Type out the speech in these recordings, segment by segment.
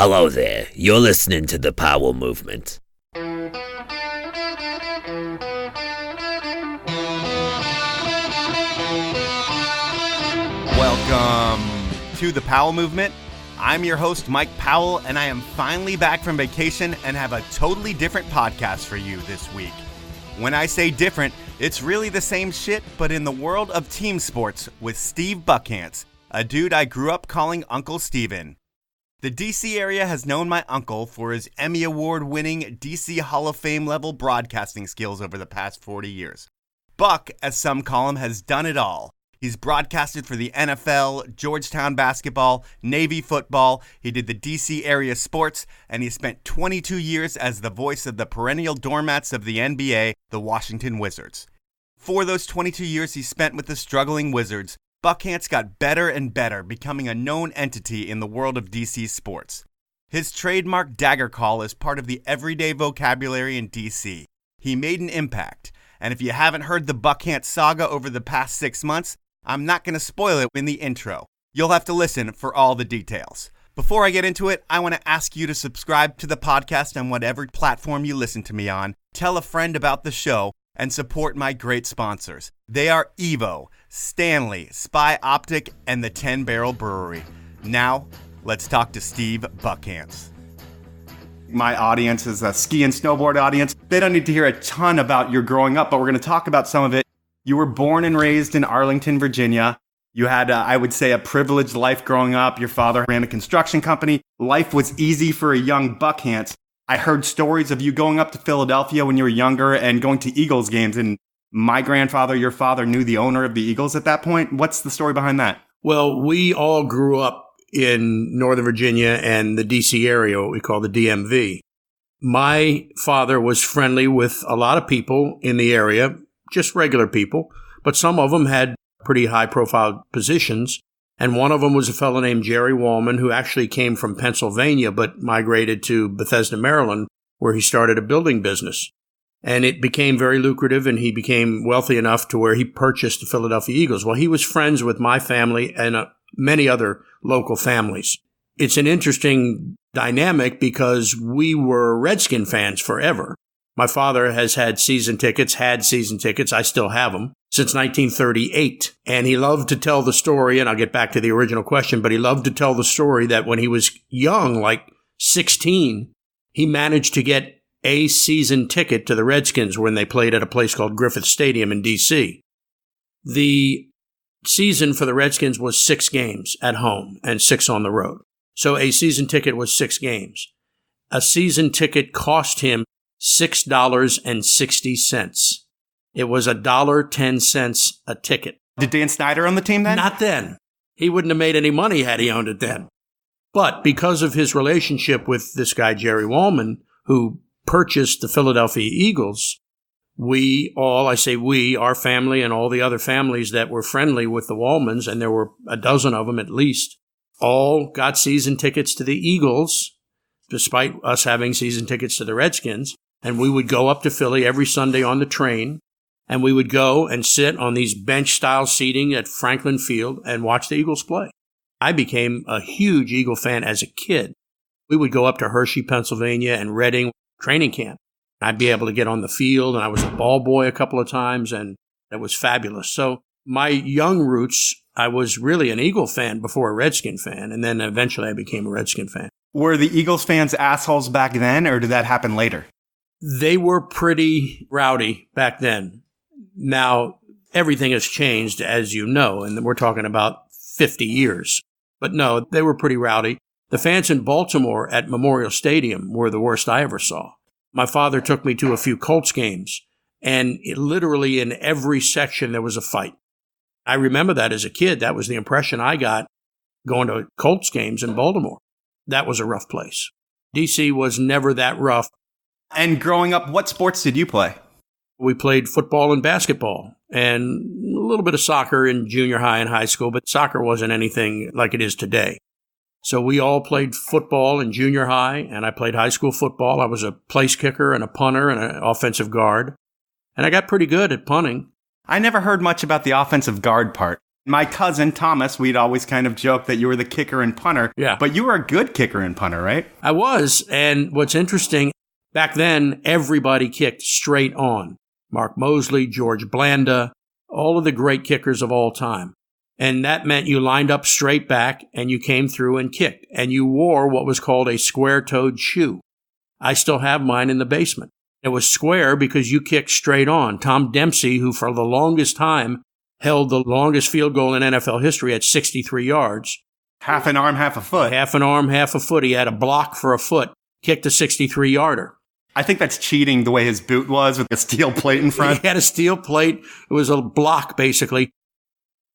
Hello there, you're listening to The Power Movement. Welcome to The Powell Movement. I'm your host, Mike Powell, and I am finally back from vacation and have a totally different podcast for you this week. When I say different, it's really the same shit, but in the world of team sports with Steve Buckhantz, a dude I grew up calling Uncle Steven. The DC area has known my uncle for his Emmy Award-winning DC Hall of Fame level broadcasting skills over the past 40 years. Buck, as some call him, has done it all. He's broadcasted for the NFL, Georgetown basketball, Navy football, he did the DC area sports, and he spent 22 years as the voice of the perennial doormats of the NBA, the Washington Wizards. For those 22 years he spent with the struggling Wizards, Buckhantz got better and better, becoming a known entity in the world of DC sports. His trademark dagger call is part of the everyday vocabulary in DC. He made an impact, and if you haven't heard the Buckhantz saga over the past 6 months, I'm not going to spoil it in the intro. You'll have to listen for all the details. Before I get into it, I want to ask you to subscribe to the podcast on whatever platform you listen to me on, tell a friend about the show, and support my great sponsors. They are Evo, Stanley, Spy Optic, and the 10 Barrel Brewery. Now, let's talk to Steve Buckhantz. My audience is a ski and snowboard audience. They don't need to hear a ton about your growing up, but we're going to talk about some of it. You were born and raised in Arlington, Virginia. You had, I would say, a privileged life growing up. Your father ran a construction company. Life was easy for a young Buckhantz. I heard stories of you going up to Philadelphia when you were younger and going to Eagles games. And my grandfather, your father, knew the owner of the Eagles at that point. What's the story behind that? Well, we all grew up in Northern Virginia and the D.C. area, what we call the DMV. My father was friendly with a lot of people in the area, just regular people, but some of them had pretty high-profile positions. And one of them was a fellow named Jerry Wallman, who actually came from Pennsylvania but migrated to Bethesda, Maryland, where he started a building business. And it became very lucrative, and he became wealthy enough to where he purchased the Philadelphia Eagles. Well, he was friends with my family and many other local families. It's an interesting dynamic because we were Redskin fans forever. My father has had season tickets. I still have them since 1938. And he loved to tell the story, and I'll get back to the original question, but he loved to tell the story that when he was young, like 16, he managed to get a season ticket to the Redskins when they played at a place called Griffith Stadium in D.C. The season for the Redskins was 6 games at home and 6 on the road. So a season ticket was 6 games. A season ticket cost him $6.60. It was $1.10 a ticket. Did Dan Snyder own the team then? Not then. He wouldn't have made any money had he owned it then. But because of his relationship with this guy, Jerry Wallman, who purchased the Philadelphia Eagles, we all, I say we, our family and all the other families that were friendly with the Wallmans, and there were a dozen of them at least, all got season tickets to the Eagles, despite us having season tickets to the Redskins. And we would go up to Philly every Sunday on the train, and we would go and sit on these bench-style seating at Franklin Field and watch the Eagles play. I became a huge Eagle fan as a kid. We would go up to Hershey, Pennsylvania, and Reading training camp. I'd be able to get on the field, and I was a ball boy a couple of times, and it was fabulous. So my young roots, I was really an Eagle fan before a Redskin fan, and then eventually I became a Redskin fan. Were the Eagles fans assholes back then, or did that happen later? They were pretty rowdy back then. Now, everything has changed, as you know, and we're talking about 50 years. But no, they were pretty rowdy. The fans in Baltimore at Memorial Stadium were the worst I ever saw. My father took me to a few Colts games, and literally in every section there was a fight. I remember that as a kid. That was the impression I got going to Colts games in Baltimore. That was a rough place. D.C. was never that rough. And growing up, what sports did you play? We played football and basketball and a little bit of soccer in junior high and high school, but soccer wasn't anything like it is today. So we all played football in junior high, and I played high school football. I was a place kicker and a punter and an offensive guard, and I got pretty good at punting. I never heard much about the offensive guard part. My cousin, Thomas, we'd always kind of joke that you were the kicker and punter. Yeah. But you were a good kicker and punter, right? I was. And what's interesting, back then, everybody kicked straight on. Mark Mosley, George Blanda, all of the great kickers of all time. And that meant you lined up straight back and you came through and kicked. And you wore what was called a square-toed shoe. I still have mine in the basement. It was square because you kicked straight on. Tom Dempsey, who for the longest time held the longest field goal in NFL history at 63 yards. Half an arm, half a foot. Half an arm, half a foot. He had a block for a foot, kicked a 63-yarder. I think that's cheating the way his boot was with a steel plate in front. He had a steel plate. It was a block, basically.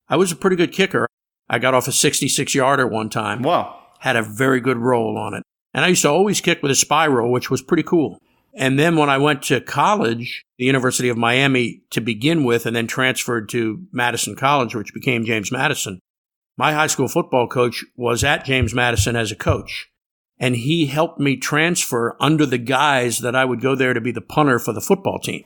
I was a pretty good kicker. I got off a 66-yarder one time. Whoa. Had a very good roll on it. And I used to always kick with a spiral, which was pretty cool. And then when I went to college, the University of Miami to begin with, and then transferred to Madison College, which became James Madison, my high school football coach was at James Madison as a coach. And he helped me transfer under the guise that I would go there to be the punter for the football team.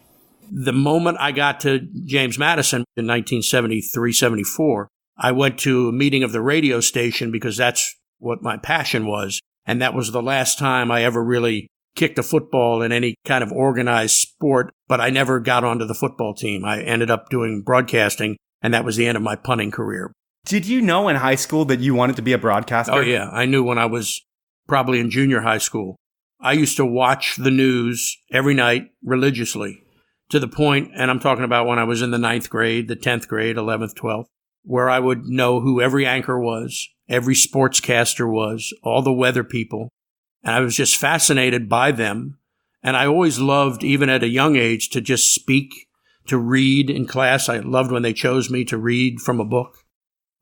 The moment I got to James Madison in 1973-74, I went to a meeting of the radio station because that's what my passion was. And that was the last time I ever really kicked a football in any kind of organized sport, but I never got onto the football team. I ended up doing broadcasting, and that was the end of my punting career. Did you know in high school that you wanted to be a broadcaster? Oh, yeah. I knew when I was probably in junior high school. I used to watch the news every night religiously to the point, and I'm talking about when I was in the 9th grade, the 10th grade, 11th, 12th, where I would know who every anchor was, every sportscaster was, all the weather people. And I was just fascinated by them. And I always loved, even at a young age, to just speak, to read in class. I loved when they chose me to read from a book.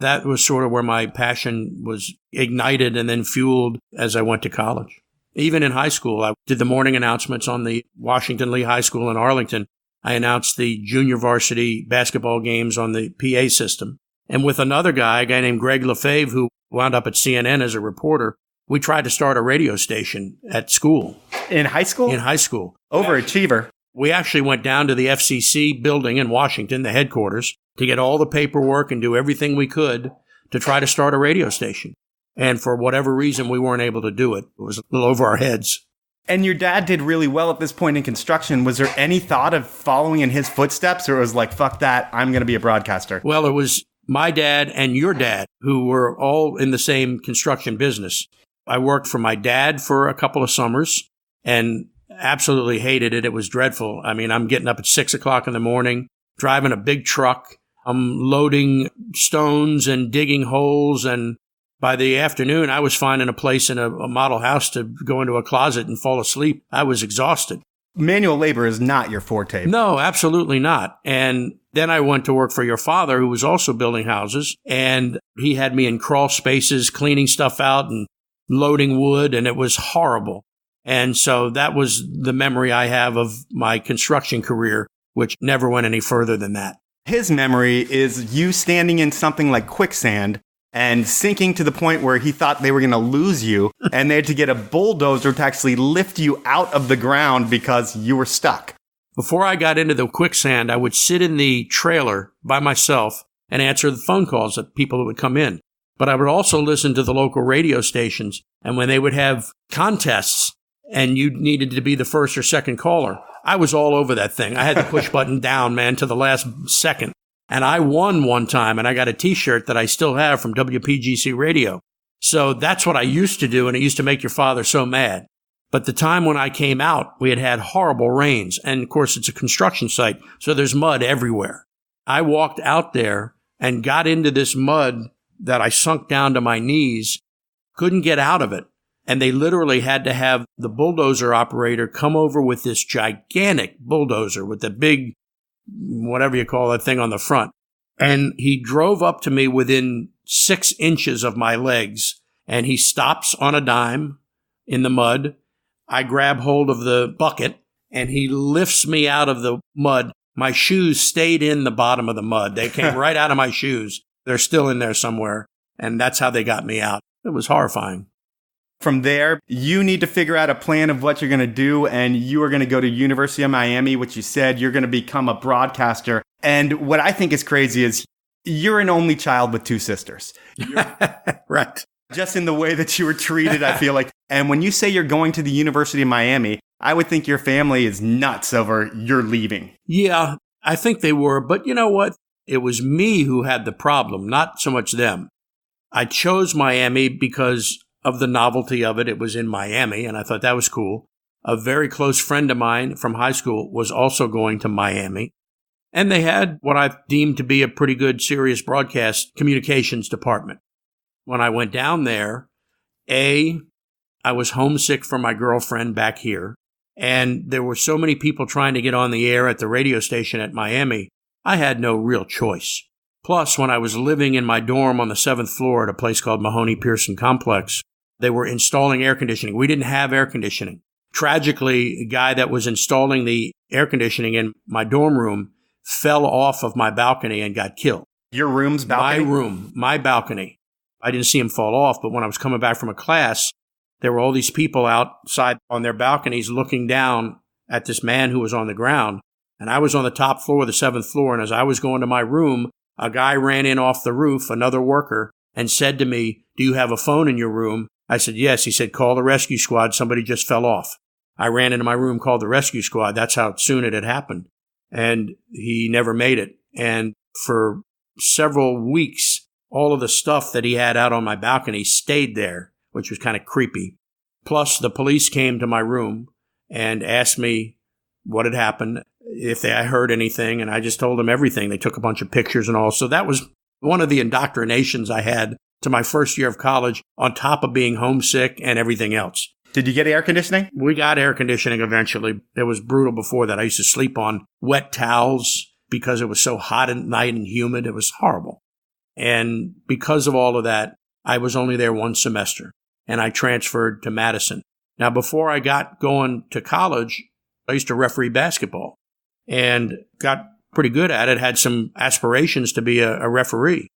That was sort of where my passion was ignited and then fueled as I went to college. Even in high school, I did the morning announcements on the Washington Lee High School in Arlington. I announced the junior varsity basketball games on the PA system. And with another guy, a guy named Greg Lefebvre, who wound up at CNN as a reporter, we tried to start a radio station at school. In high school? In high school. Overachiever. We actually went down to the FCC building in Washington, the headquarters, to get all the paperwork and do everything we could to try to start a radio station. And for whatever reason, we weren't able to do it. It was a little over our heads. And your dad did really well at this point in construction. Was there any thought of following in his footsteps, or it was like, fuck that, I'm going to be a broadcaster? Well, it was my dad and your dad, who were all in the same construction business. I worked for my dad for a couple of summers and absolutely hated it. It was dreadful. I mean, I'm getting up at 6 o'clock in the morning, driving a big truck. I'm loading stones and digging holes. And by the afternoon, I was finding a place in a model house to go into a closet and fall asleep. I was exhausted. Manual labor is not your forte. No, absolutely not. And then I went to work for your father, who was also building houses. And he had me in crawl spaces, cleaning stuff out and loading wood, and it was horrible. And so that was the memory I have of my construction career, which never went any further than that. His memory is you standing in something like quicksand and sinking to the point where he thought they were going to lose you, and they had to get a bulldozer to actually lift you out of the ground because you were stuck. Before I got into the quicksand, I would sit in the trailer by myself and answer the phone calls of people that would come in. But I would also listen to the local radio stations, and when they would have contests and you needed to be the first or second caller, I was all over that thing. I had the push button down, man, to the last second. And I won one time, and I got a T-shirt that I still have from WPGC Radio. So that's what I used to do, and it used to make your father so mad. But the time when I came out, we had had horrible rains. And, of course, it's a construction site, so there's mud everywhere. I walked out there and got into this mud that I sunk down to my knees, couldn't get out of it. And they literally had to have the bulldozer operator come over with this gigantic bulldozer with the big, whatever you call that thing on the front. And he drove up to me within 6 inches of my legs, and he stops on a dime in the mud. I grab hold of the bucket, and he lifts me out of the mud. My shoes stayed in the bottom of the mud. They came right out of my shoes. They're still in there somewhere. And that's how they got me out. It was horrifying. From there, you need to figure out a plan of what you're going to do, and you are going to go to University of Miami, which you said you're going to become a broadcaster. And what I think is crazy is You're an only child with two sisters. Right. Just in the way that you were treated, I feel like. And when you say you're going to the University of Miami, I would think your family is nuts over you're leaving. Yeah, I think they were. But you know what? It was me who had the problem, not so much them. I chose Miami because of the novelty of it. It was in Miami, and I thought that was cool. A very close friend of mine from high school was also going to Miami. And they had what I deemed to be a pretty good, serious broadcast communications department. When I went down there, I was homesick for my girlfriend back here. And there were so many people trying to get on the air at the radio station at Miami, I had no real choice. Plus, when I was living in my dorm on the 7th floor at a place called Mahoney Pearson Complex, they were installing air conditioning. We didn't have air conditioning. Tragically, a guy that was installing the air conditioning in my dorm room fell off of my balcony and got killed. Your room's balcony? My room, my balcony. I didn't see him fall off, but when I was coming back from a class, there were all these people outside on their balconies looking down at this man who was on the ground. And I was on the top floor of the 7th floor, and as I was going to my room, a guy ran in off the roof, another worker, and said to me, "Do you have a phone in your room?" I said, "Yes." He said, "Call the rescue squad. Somebody just fell off." I ran into my room, called the rescue squad. That's how soon it had happened. And he never made it. And for several weeks, all of the stuff that he had out on my balcony stayed there, which was kind of creepy. Plus, the police came to my room and asked me what had happened, if I heard anything, and I just told them everything. They took a bunch of pictures and all. So that was one of the indoctrinations I had to my first year of college, on top of being homesick and everything else. Did you get air conditioning? We got air conditioning eventually. It was brutal before that. I used to sleep on wet towels because it was so hot at night and humid. It was horrible. And because of all of that, I was only there one semester, and I transferred to Madison. Now, before I got going to college, I used to referee basketball and got pretty good at it, had some aspirations to be a referee.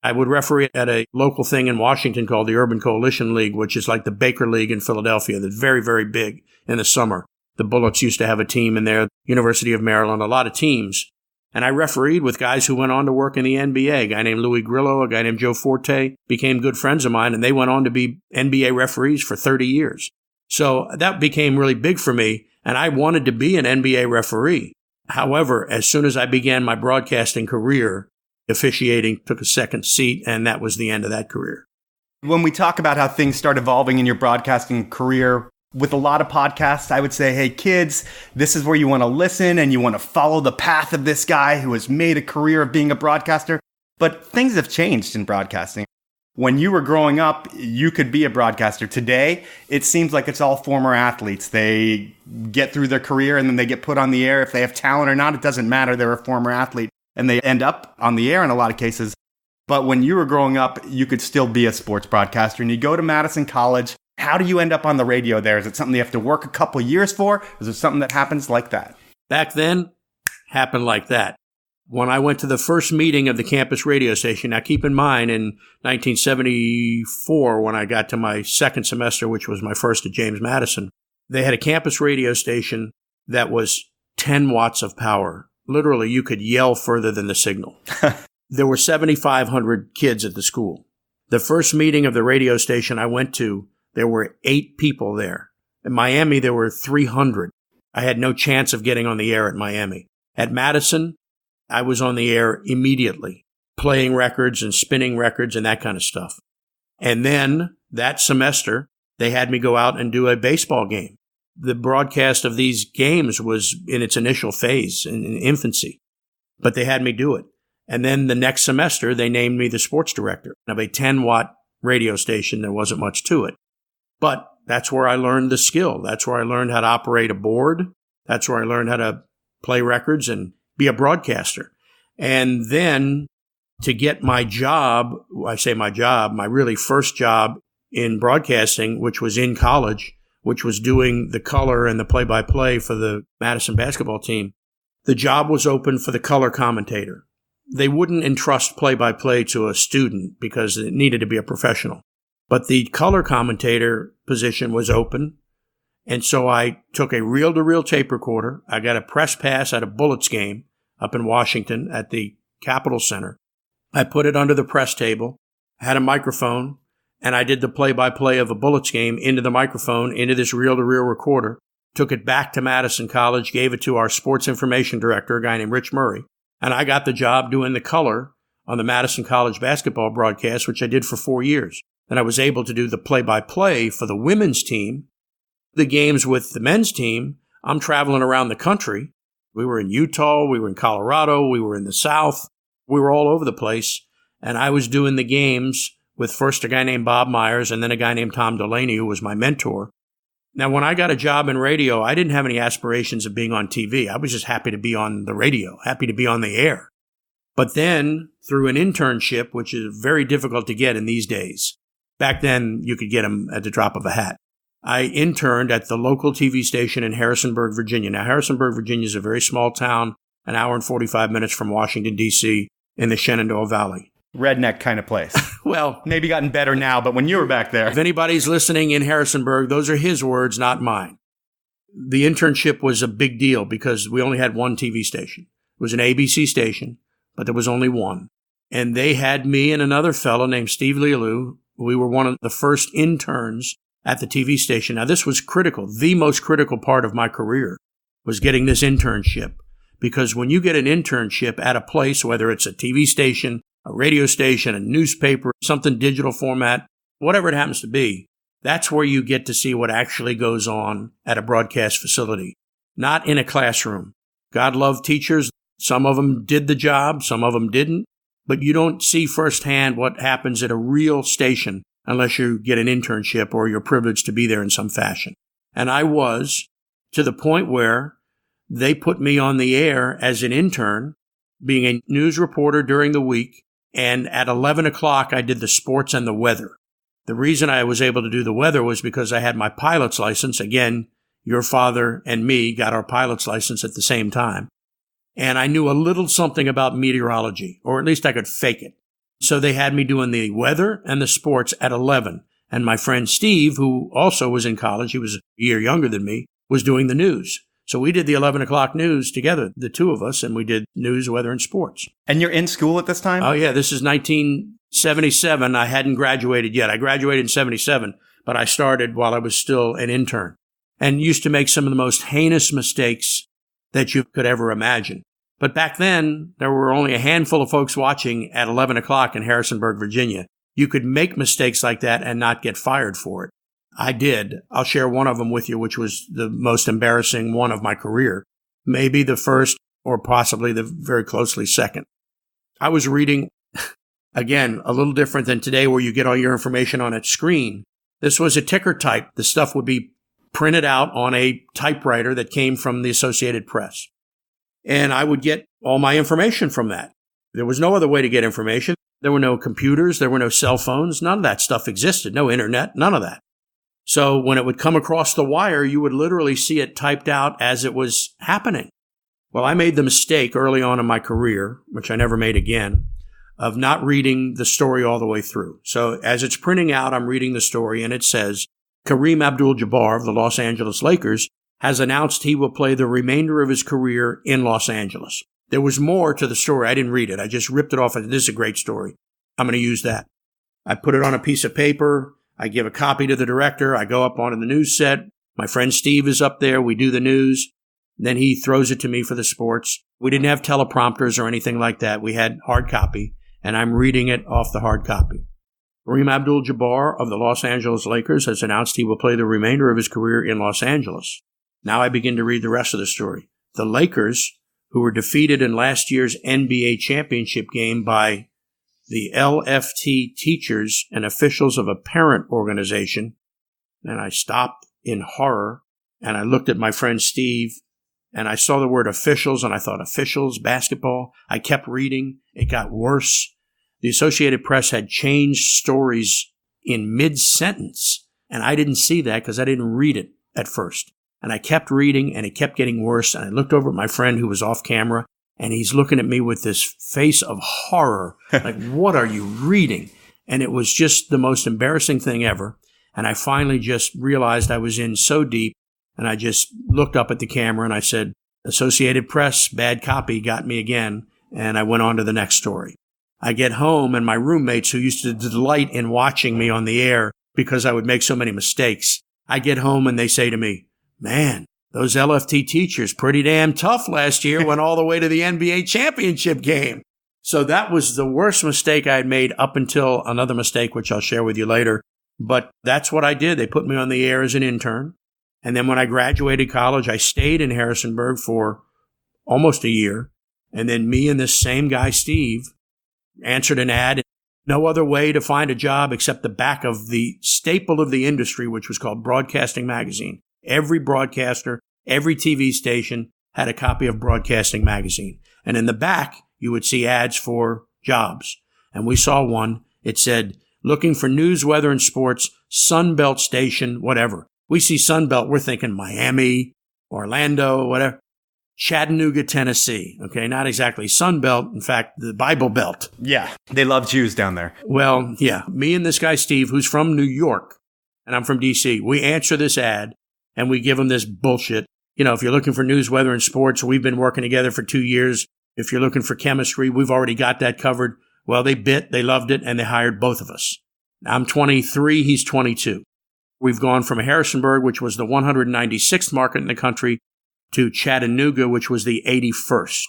I would referee at a local thing in Washington called the Urban Coalition League, which is like the Baker League in Philadelphia. That's very, very big in the summer. The Bullets used to have a team in there, University of Maryland, a lot of teams. And I refereed with guys who went on to work in the NBA. A guy named Louis Grillo, a guy named Joe Forte became good friends of mine, and they went on to be NBA referees for 30 years. So that became really big for me, and I wanted to be an NBA referee. However, as soon as I began my broadcasting career, officiating took a second seat, and that was the end of that career. When we talk about how things start evolving in your broadcasting career, with a lot of podcasts, I would say, hey, kids, this is where you want to listen and you want to follow the path of this guy who has made a career of being a broadcaster. But things have changed in broadcasting. When you were growing up, you could be a broadcaster. Today, it seems like it's all former athletes. They get through their career and then they get put on the air. If they have talent or not, it doesn't matter. They're a former athlete and they end up on the air in a lot of cases. But when you were growing up, you could still be a sports broadcaster. And you go to Madison College. How do you end up on the radio there? Is it something you have to work a couple years for? Is it something that happens like that? Back then, happened like that. When I went to the first meeting of the campus radio station, now keep in mind, in 1974, when I got to my second semester, which was my first at James Madison, they had a campus radio station that was 10 watts of power. Literally, you could yell further than the signal. There were 7,500 kids at the school. The first meeting of the radio station I went to, there were 8 people there. In Miami, there were 300. I had no chance of getting on the air at Miami. At Madison, I was on the air immediately, playing records and spinning records and that kind of stuff. And then that semester, they had me go out and do a baseball game. The broadcast of these games was in its initial phase, in infancy, but they had me do it. And then the next semester, they named me the sports director of a 10-watt radio station. There wasn't much to it. But that's where I learned the skill. That's where I learned how to operate a board. That's where I learned how to play records and be a broadcaster. And then to get my job, I say my job, my really first job in broadcasting, which was in college, which was doing the color and the play-by-play for the Madison basketball team, the job was open for the color commentator. They wouldn't entrust play-by-play to a student because it needed to be a professional. But the color commentator position was open, and so I took a reel-to-reel tape recorder. I got a press pass at a Bullets game up in Washington at the Capitol Center, I put it under the press table, had a microphone, and I did the play-by-play of a Bullets game into the microphone, into this reel-to-reel recorder, took it back to Madison College, gave it to our sports information director, a guy named Rich Murray, and I got the job doing the color on the Madison College basketball broadcast, which I did for 4 years. Then I was able to do the play-by-play for the women's team. The games with the men's team, I'm traveling around the country. We were in Utah, we were in Colorado, we were in the South. We were all over the place, and I was doing the games with first a guy named Bob Myers and then a guy named Tom Delaney, who was my mentor. Now, when I got a job in radio, I didn't have any aspirations of being on TV. I was just happy to be on the radio, happy to be on the air. But then, through an internship, which is very difficult to get in these days, back then you could get them at the drop of a hat, I interned at the local TV station in Harrisonburg, Virginia. Now, Harrisonburg, Virginia is a very small town, an hour and 45 minutes from Washington, D.C., in the Shenandoah Valley. Redneck kind of place. Well, maybe gotten better now, but when you were back there. If anybody's listening in Harrisonburg, those are his words, not mine. The internship was a big deal because we only had one TV station. It was an ABC station, but there was only one. And they had me and another fellow named Steve Lealou. We were one of the first interns at the TV station. Now, this was critical. The most critical part of my career was getting this internship. Because when you get an internship at a place, whether it's a TV station, a radio station, a newspaper, something digital format, whatever it happens to be, that's where you get to see what actually goes on at a broadcast facility, not in a classroom. God love teachers. Some of them did the job, some of them didn't, but you don't see firsthand what happens at a real station unless you get an internship or you're privileged to be there in some fashion. And I was, to the point where they put me on the air as an intern, being a news reporter during the week, and at 11 o'clock I did the sports and the weather. The reason I was able to do the weather was because I had my pilot's license. Again, your father and me got our pilot's license at the same time. And I knew a little something about meteorology, or at least I could fake it. So they had me doing the weather and the sports at 11. And my friend Steve, who also was in college, he was a year younger than me, was doing the news. So we did the 11 o'clock news together, the two of us, and we did news, weather, and sports. And you're in school at this time? Oh, yeah. This is 1977. I hadn't graduated yet. I graduated in 77, but I started while I was still an intern and used to make some of the most heinous mistakes that you could ever imagine. But back then, there were only a handful of folks watching at 11 o'clock in Harrisonburg, Virginia. You could make mistakes like that and not get fired for it. I did. I'll share one of them with you, which was the most embarrassing one of my career. Maybe the first or possibly the very closely second. I was reading, again, a little different than today where you get all your information on a screen. This was a ticker type. The stuff would be printed out on a typewriter that came from the Associated Press. And I would get all my information from that. There was no other way to get information. There were no computers. There were no cell phones. None of that stuff existed. No internet. None of that. So when it would come across the wire, you would literally see it typed out as it was happening. Well, I made the mistake early on in my career, which I never made again, of not reading the story all the way through. So as it's printing out, I'm reading the story, and it says, Kareem Abdul-Jabbar of the Los Angeles Lakers has announced he will play the remainder of his career in Los Angeles. There was more to the story. I didn't read it. I just ripped it off. And this is a great story. I'm going to use that. I put it on a piece of paper. I give a copy to the director. I go up onto the news set. My friend Steve is up there. We do the news. Then he throws it to me for the sports. We didn't have teleprompters or anything like that. We had hard copy, and I'm reading it off the hard copy. Kareem Abdul-Jabbar of the Los Angeles Lakers has announced he will play the remainder of his career in Los Angeles. Now I begin to read the rest of the story. The Lakers, who were defeated in last year's NBA championship game by the LFT teachers and officials of a parent organization, and I stopped in horror, and I looked at my friend Steve, and I saw the word officials, and I thought, officials, basketball? I kept reading. It got worse. The Associated Press had changed stories in mid-sentence, and I didn't see that because I didn't read it at first. And I kept reading, and it kept getting worse, and I looked over at my friend who was off camera, and he's looking at me with this face of horror, like, what are you reading? And it was just the most embarrassing thing ever. And I finally just realized I was in so deep, and I just looked up at the camera and I said, Associated Press, bad copy, got me again. And I went on to the next story. I get home, and my roommates, who used to delight in watching me on the air because I would make so many mistakes, I get home and they say to me, man, those LFT teachers pretty damn tough last year, went all the way to the NBA championship game. So that was the worst mistake I had made up until another mistake, which I'll share with you later. But that's what I did. They put me on the air as an intern. And then when I graduated college, I stayed in Harrisonburg for almost a year. And then me and this same guy, Steve, answered an ad. No other way to find a job except the back of the staple of the industry, which was called Broadcasting Magazine. Every broadcaster, every TV station had a copy of Broadcasting Magazine. And in the back, you would see ads for jobs. And we saw one. It said, looking for news, weather, and sports, Sunbelt station, whatever. We see Sunbelt, we're thinking Miami, Orlando, whatever. Chattanooga, Tennessee. Okay, not exactly Sunbelt. In fact, the Bible Belt. Yeah, they love Jews down there. Well, yeah. Me and this guy, Steve, who's from New York, and I'm from D.C., we answer this ad, and we give him this bullshit. You know, if you're looking for news, weather, and sports, we've been working together for 2 years. If you're looking for chemistry, we've already got that covered. Well, they loved it, and they hired both of us. I'm 23, he's 22. We've gone from Harrisonburg, which was the 196th market in the country, to Chattanooga, which was the 81st.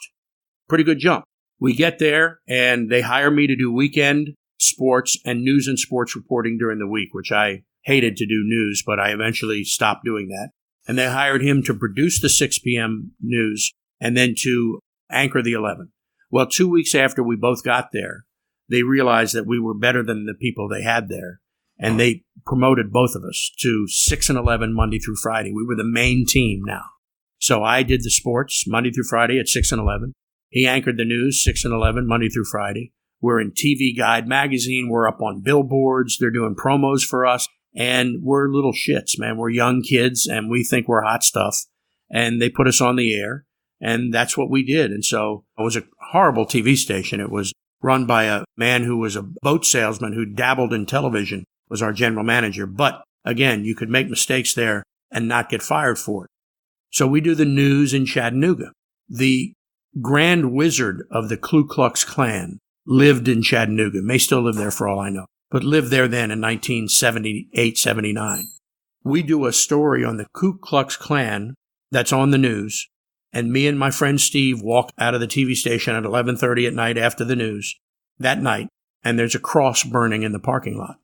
Pretty good jump. We get there, and they hire me to do weekend sports and news and sports reporting during the week, which I hated to do news, but I eventually stopped doing that. And they hired him to produce the 6 p.m. news and then to anchor the 11. Well, 2 weeks after we both got there, they realized that we were better than the people they had there, and they promoted both of us to 6 and 11 Monday through Friday. We were the main team now. So I did the sports Monday through Friday at 6 and 11. He anchored the news 6 and 11 Monday through Friday. We're in TV Guide magazine. We're up on billboards. They're doing promos for us. And we're little shits, man. We're young kids, and we think we're hot stuff. And they put us on the air, and that's what we did. And so it was a horrible TV station. It was run by a man who was a boat salesman who dabbled in television, was our general manager. But again, you could make mistakes there and not get fired for it. So we do the news in Chattanooga. The grand wizard of the Ku Klux Klan lived in Chattanooga, may still live there for all I know, but lived there then in 1978, 79. We do a story on the Ku Klux Klan that's on the news, and me and my friend Steve walk out of the TV station at 11:30 at night after the news that night, and there's a cross burning in the parking lot.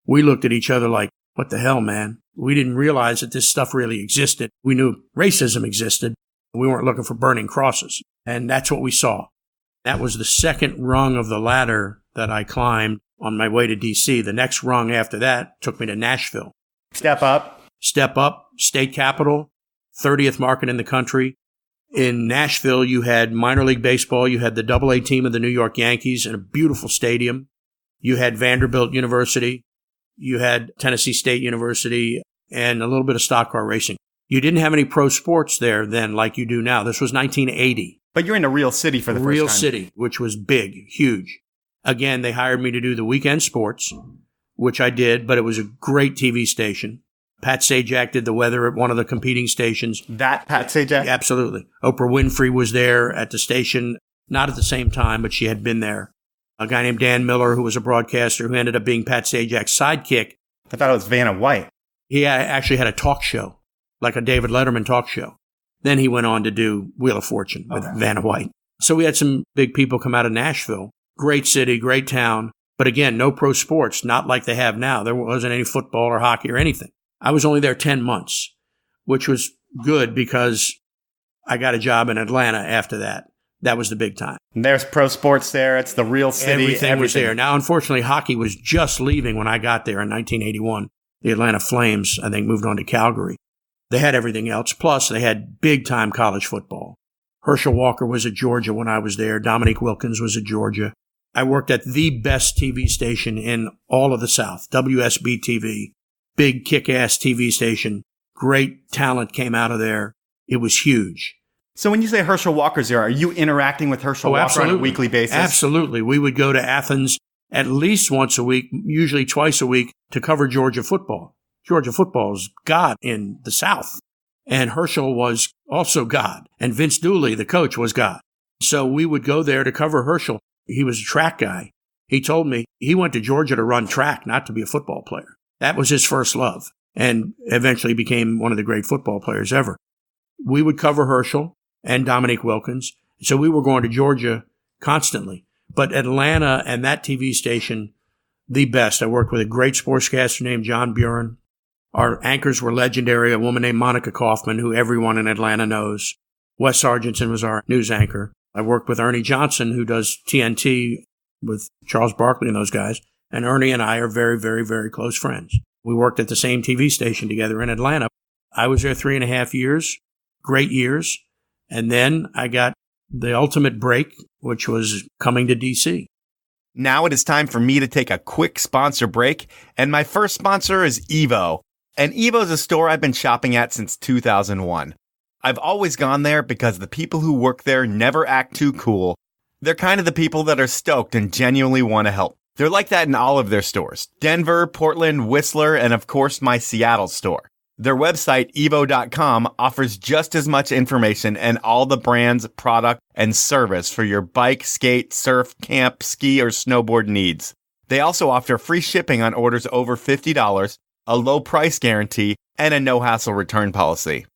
We looked at each other like, what the hell, man? We didn't realize that this stuff really existed. We knew racism existed. We weren't looking for burning crosses. And that's what we saw. That was the second rung of the ladder that I climbed on my way to D.C. The next rung after that took me to Nashville. Step up, state capital, 30th market in the country. In Nashville, you had minor league baseball. You had the Double-A team of the New York Yankees in a beautiful stadium. You had Vanderbilt University. You had Tennessee State University and a little bit of stock car racing. You didn't have any pro sports there then like you do now. This was 1980. But you're in a real city for the first time. Real city, which was big, huge. Again, they hired me to do the weekend sports, which I did, but it was a great TV station. Pat Sajak did the weather at one of the competing stations. That Pat Sajak? Absolutely. Oprah Winfrey was there at the station, not at the same time, but she had been there. A guy named Dan Miller, who was a broadcaster, who ended up being Pat Sajak's sidekick. I thought it was Vanna White. He actually had a talk show, like a David Letterman talk show. Then he went on to do Wheel of Fortune with Vanna White. So we had some big people come out of Nashville. Great city, great town. But again, no pro sports, not like they have now. There wasn't any football or hockey or anything. I was only there 10 months, which was good because I got a job in Atlanta after that. That was the big time. There's pro sports there. It's the real city. Everything was there. Now, unfortunately, hockey was just leaving when I got there in 1981. The Atlanta Flames, I think, moved on to Calgary. They had everything else. Plus, they had big-time college football. Herschel Walker was at Georgia when I was there. Dominique Wilkins was at Georgia. I worked at the best TV station in all of the South, WSB-TV. Big, kick-ass TV station. Great talent came out of there. It was huge. So when you say Herschel Walker's there, are you interacting with Herschel Walker on a weekly basis? Absolutely. We would go to Athens at least once a week, usually twice a week, to cover Georgia football. Georgia football is God in the South. And Herschel was also God. And Vince Dooley, the coach, was God. So we would go there to cover Herschel. He was a track guy. He told me he went to Georgia to run track, not to be a football player. That was his first love, and eventually became one of the great football players ever. We would cover Herschel and Dominique Wilkins, so we were going to Georgia constantly. But Atlanta and that TV station, the best. I worked with a great sportscaster named John Buren. Our anchors were legendary, a woman named Monica Kaufman, who everyone in Atlanta knows. Wes Sargentson was our news anchor. I worked with Ernie Johnson, who does TNT with Charles Barkley and those guys. And Ernie and I are very, very, very close friends. We worked at the same TV station together in Atlanta. I was there 3.5 years, great years. And then I got the ultimate break, which was coming to D.C. Now it is time for me to take a quick sponsor break. And my first sponsor is Evo. And Evo is a store I've been shopping at since 2001. I've always gone there because the people who work there never act too cool. They're kind of the people that are stoked and genuinely want to help. They're like that in all of their stores. Denver, Portland, Whistler, and of course my Seattle store. Their website, evo.com, offers just as much information and all the brands, product, and service for your bike, skate, surf, camp, ski, or snowboard needs. They also offer free shipping on orders over $50, a low price guarantee, and a no-hassle return policy.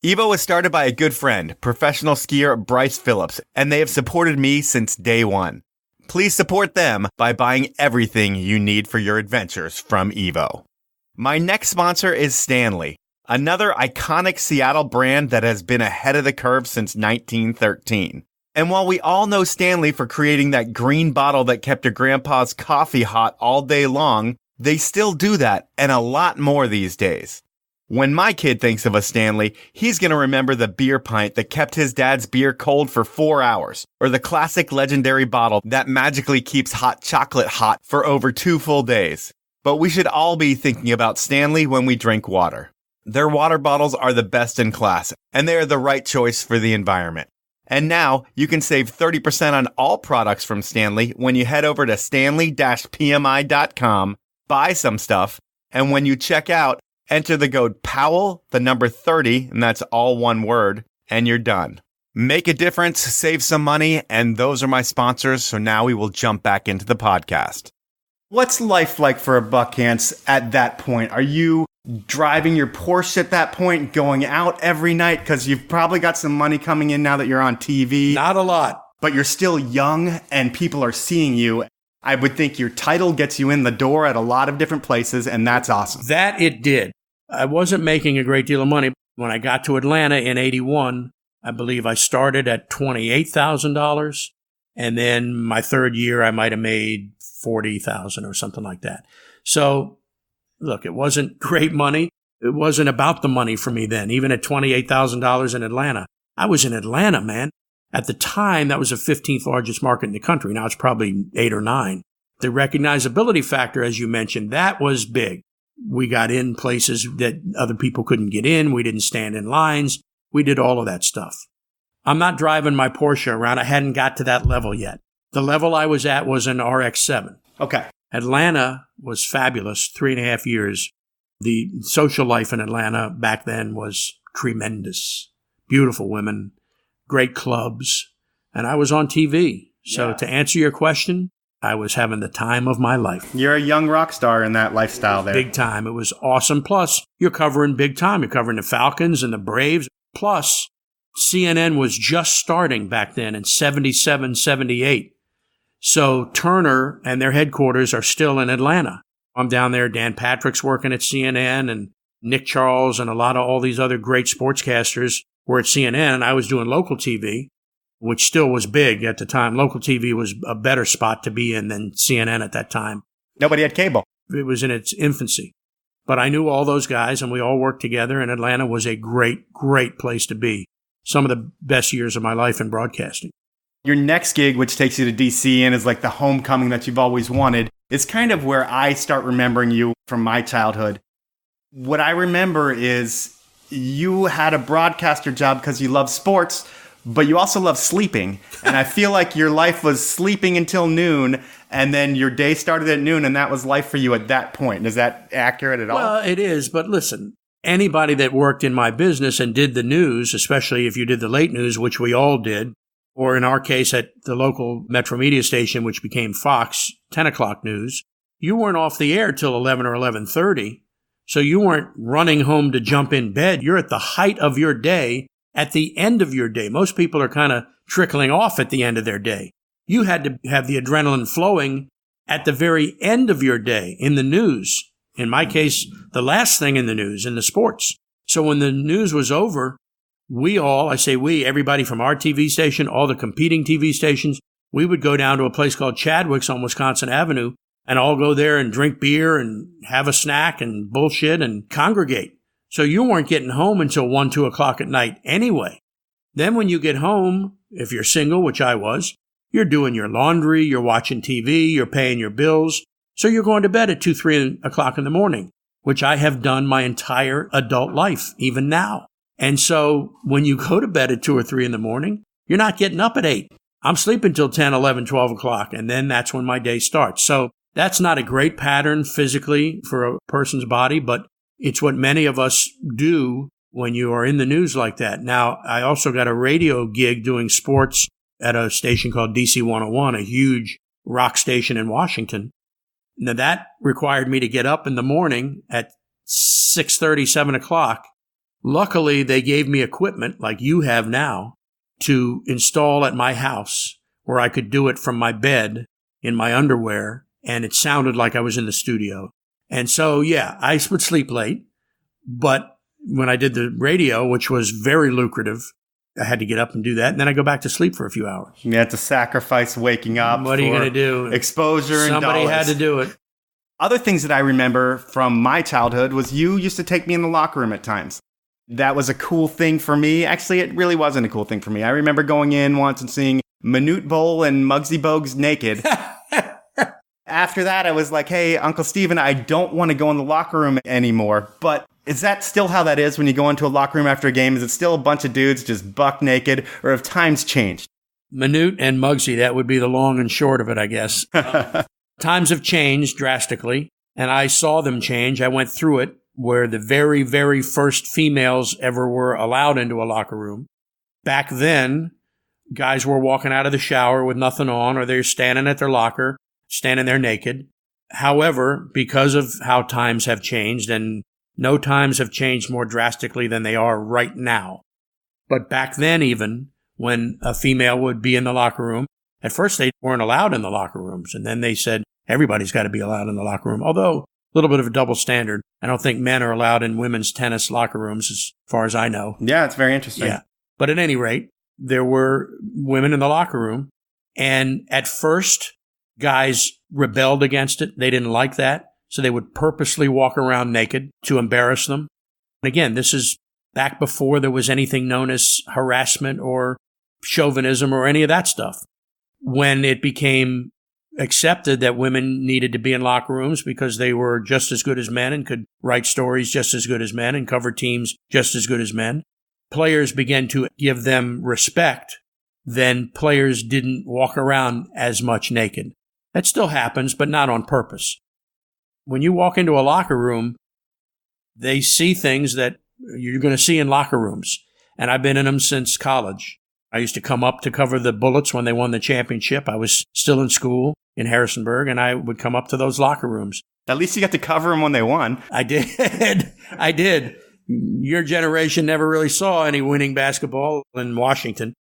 Evo was started by a good friend, professional skier Bryce Phillips, and they have supported me since day one. Please support them by buying everything you need for your adventures from Evo. My next sponsor is Stanley, another iconic Seattle brand that has been ahead of the curve since 1913. And while we all know Stanley for creating that green bottle that kept your grandpa's coffee hot all day long, they still do that and a lot more these days. When my kid thinks of a Stanley, he's going to remember the beer pint that kept his dad's beer cold for 4 hours, or the classic legendary bottle that magically keeps hot chocolate hot for over 2 full days. But we should all be thinking about Stanley when we drink water. Their water bottles are the best in class, and they are the right choice for the environment. And now you can save 30% on all products from Stanley when you head over to stanley-pmi.com, buy some stuff, and when you check out, enter the code Powell, the number 30, and that's all one word, and you're done. Make a difference, save some money, and those are my sponsors, so now we will jump back into the podcast. What's life like for a Buckhantz at that point? Are you driving your Porsche at that point, going out every night? Because you've probably got some money coming in now that you're on TV. Not a lot. But you're still young, and people are seeing you. I would think your title gets you in the door at a lot of different places, and that's awesome. That it did. I wasn't making a great deal of money. When I got to Atlanta in 81, I believe I started at $28,000. And then my third year, I might have made $40,000 or something like that. So, look, it wasn't great money. It wasn't about the money for me then, even at $28,000 in Atlanta. I was in Atlanta, man. At the time, that was the 15th largest market in the country. Now it's probably 8 or 9. The recognizability factor, as you mentioned, that was big. We got in places that other people couldn't get in. We didn't stand in lines. We did all of that stuff. I'm not driving my Porsche around. I hadn't got to that level yet. The level I was at was an RX-7. Okay. Atlanta was fabulous, 3.5 years. The social life in Atlanta back then was tremendous. Beautiful women, great clubs, and I was on TV. So to answer your question, I was having the time of my life. You're a young rock star in that lifestyle there. Big time. It was awesome. Plus, you're covering big time. You're covering the Falcons and the Braves. Plus, CNN was just starting back then in 77, 78. So Turner and their headquarters are still in Atlanta. I'm down there. Dan Patrick's working at CNN, and Nick Charles and a lot of all these other great sportscasters were at CNN. And I was doing local TV, which still was big at the time. Local TV was a better spot to be in than CNN at that time. Nobody had cable. It was in its infancy. But I knew all those guys, and we all worked together, and Atlanta was a great, great place to be. Some of the best years of my life in broadcasting. Your next gig, which takes you to D.C. and is like the homecoming that you've always wanted, is kind of where I start remembering you from my childhood. What I remember is you had a broadcaster job because you love sports, but you also love sleeping. And I feel like your life was sleeping until noon, and then your day started at noon, and that was life for you at that point. Is that accurate at all? Well, it is, but listen, anybody that worked in my business and did the news, especially if you did the late news, which we all did, or in our case at the local Metro Media station, which became Fox, 10 o'clock news, you weren't off the air till 11 or 11:30. So you weren't running home to jump in bed. You're at the height of your day, at the end of your day. Most people are kind of trickling off at the end of their day. You had to have the adrenaline flowing at the very end of your day in the news. In my case, the last thing in the news, in the sports. So when the news was over, we all, I say we, everybody from our TV station, all the competing TV stations, we would go down to a place called Chadwick's on Wisconsin Avenue and all go there and drink beer and have a snack and bullshit and congregate. So you weren't getting home until 1, 2 o'clock at night anyway. Then when you get home, if you're single, which I was, you're doing your laundry, you're watching TV, you're paying your bills. So you're going to bed at 2, 3 o'clock in the morning, which I have done my entire adult life, even now. And so when you go to bed at 2 or 3 in the morning, you're not getting up at 8. I'm sleeping till 10, 11, 12 o'clock, and then that's when my day starts. So that's not a great pattern physically for a person's body, but it's what many of us do when you are in the news like that. Now, I also got a radio gig doing sports at a station called DC 101, a huge rock station in Washington. Now, that required me to get up in the morning at 6:30, 7 o'clock. Luckily, they gave me equipment like you have now to install at my house where I could do it from my bed in my underwear, and it sounded like I was in the studio. And so, yeah, I would sleep late, but when I did the radio, which was very lucrative, I had to get up and do that, and then I go back to sleep for a few hours. You had to sacrifice waking up. What are you going to do? Exposure and Somebody dollars. had to do it. Other things that I remember from my childhood was you used to take me in the locker room at times. That was a cool thing for me. Actually, it really wasn't a cool thing for me. I remember going in once and seeing Manute Bowl and Muggsy Bogues naked. After that, I was like, hey, Uncle Steven, I don't want to go in the locker room anymore. But is that still how that is when you go into a locker room after a game? Is it still a bunch of dudes just buck naked, or have times changed? Manute and Muggsy, that would be the long and short of it, I guess. Times have changed drastically, and I saw them change. I went through it, where the very, very first females ever were allowed into a locker room. Back then, guys were walking out of the shower with nothing on, or they're standing at their locker, standing there naked. However, because of how times have changed, and no times have changed more drastically than they are right now. But back then, even, when a female would be in the locker room, at first they weren't allowed in the locker rooms, and then they said everybody's got to be allowed in the locker room, although a little bit of a double standard. I don't think men are allowed in women's tennis locker rooms as far as I know. Yeah, it's very interesting. Yeah. But at any rate, there were women in the locker room. And at first, guys rebelled against it. They didn't like that. So they would purposely walk around naked to embarrass them. And again, this is back before there was anything known as harassment or chauvinism or any of that stuff. When it became accepted that women needed to be in locker rooms because they were just as good as men and could write stories just as good as men and cover teams just as good as men, players began to give them respect. Then players didn't walk around as much naked. That still happens, but not on purpose. When you walk into a locker room, they see things that you're going to see in locker rooms. And I've been in them since college. I used to come up to cover the Bullets when they won the championship. I was still in school in Harrisonburg, and I would come up to those locker rooms. At least you got to cover them when they won. I did. I did. Your generation never really saw any winning basketball in Washington.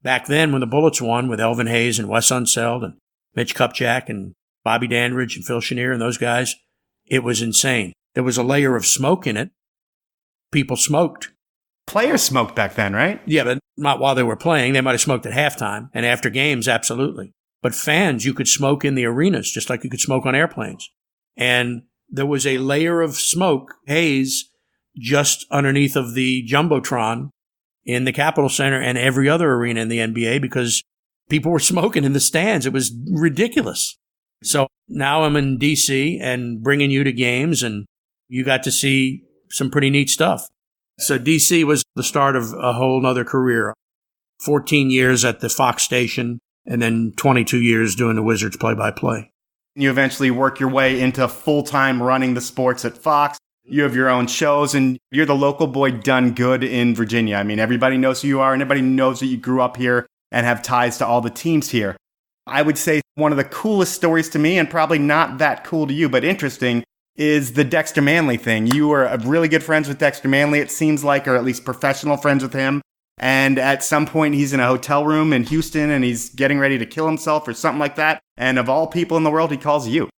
Back then, when the Bullets won with Elvin Hayes and Wes Unseld and Mitch Kupchak and Bobby Dandridge and Phil Chenier and those guys, it was insane. There was a layer of smoke in it. People smoked. Players smoked back then, right? Yeah, but not while they were playing. They might have smoked at halftime. And after games, absolutely. But fans, you could smoke in the arenas, just like you could smoke on airplanes. And there was a layer of smoke, haze, just underneath of the Jumbotron in the Capitol Center and every other arena in the NBA because people were smoking in the stands. It was ridiculous. So now I'm in D.C. and bringing you to games, and you got to see some pretty neat stuff. So D.C. was the start of a whole nother career. 14 years at the Fox station, and then 22 years doing the Wizards play-by-play. You eventually work your way into full-time running the sports at Fox. You have your own shows, and you're the local boy done good in Virginia. I mean, everybody knows who you are, and everybody knows that you grew up here. and have ties to all the teams here. I would say one of the coolest stories to me, and probably not that cool to you, but interesting, is the Dexter Manley thing. You were really good friends with Dexter Manley, it seems like, or at least professional friends with him. And at some point, he's in a hotel room in Houston, and he's getting ready to kill himself or something like that. And of all people in the world, he calls you.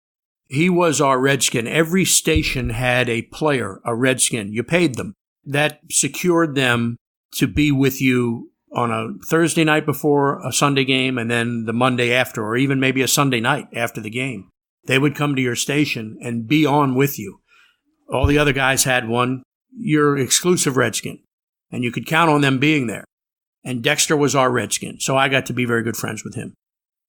He was our Redskin. Every station had a player, a Redskin. You paid them. That secured them to be with you on a Thursday night before a Sunday game, and then the Monday after, or even maybe a Sunday night after the game. They would come to your station and be on with you. All the other guys had one, your exclusive Redskin, and you could count on them being there. And Dexter was our Redskin, so I got to be very good friends with him.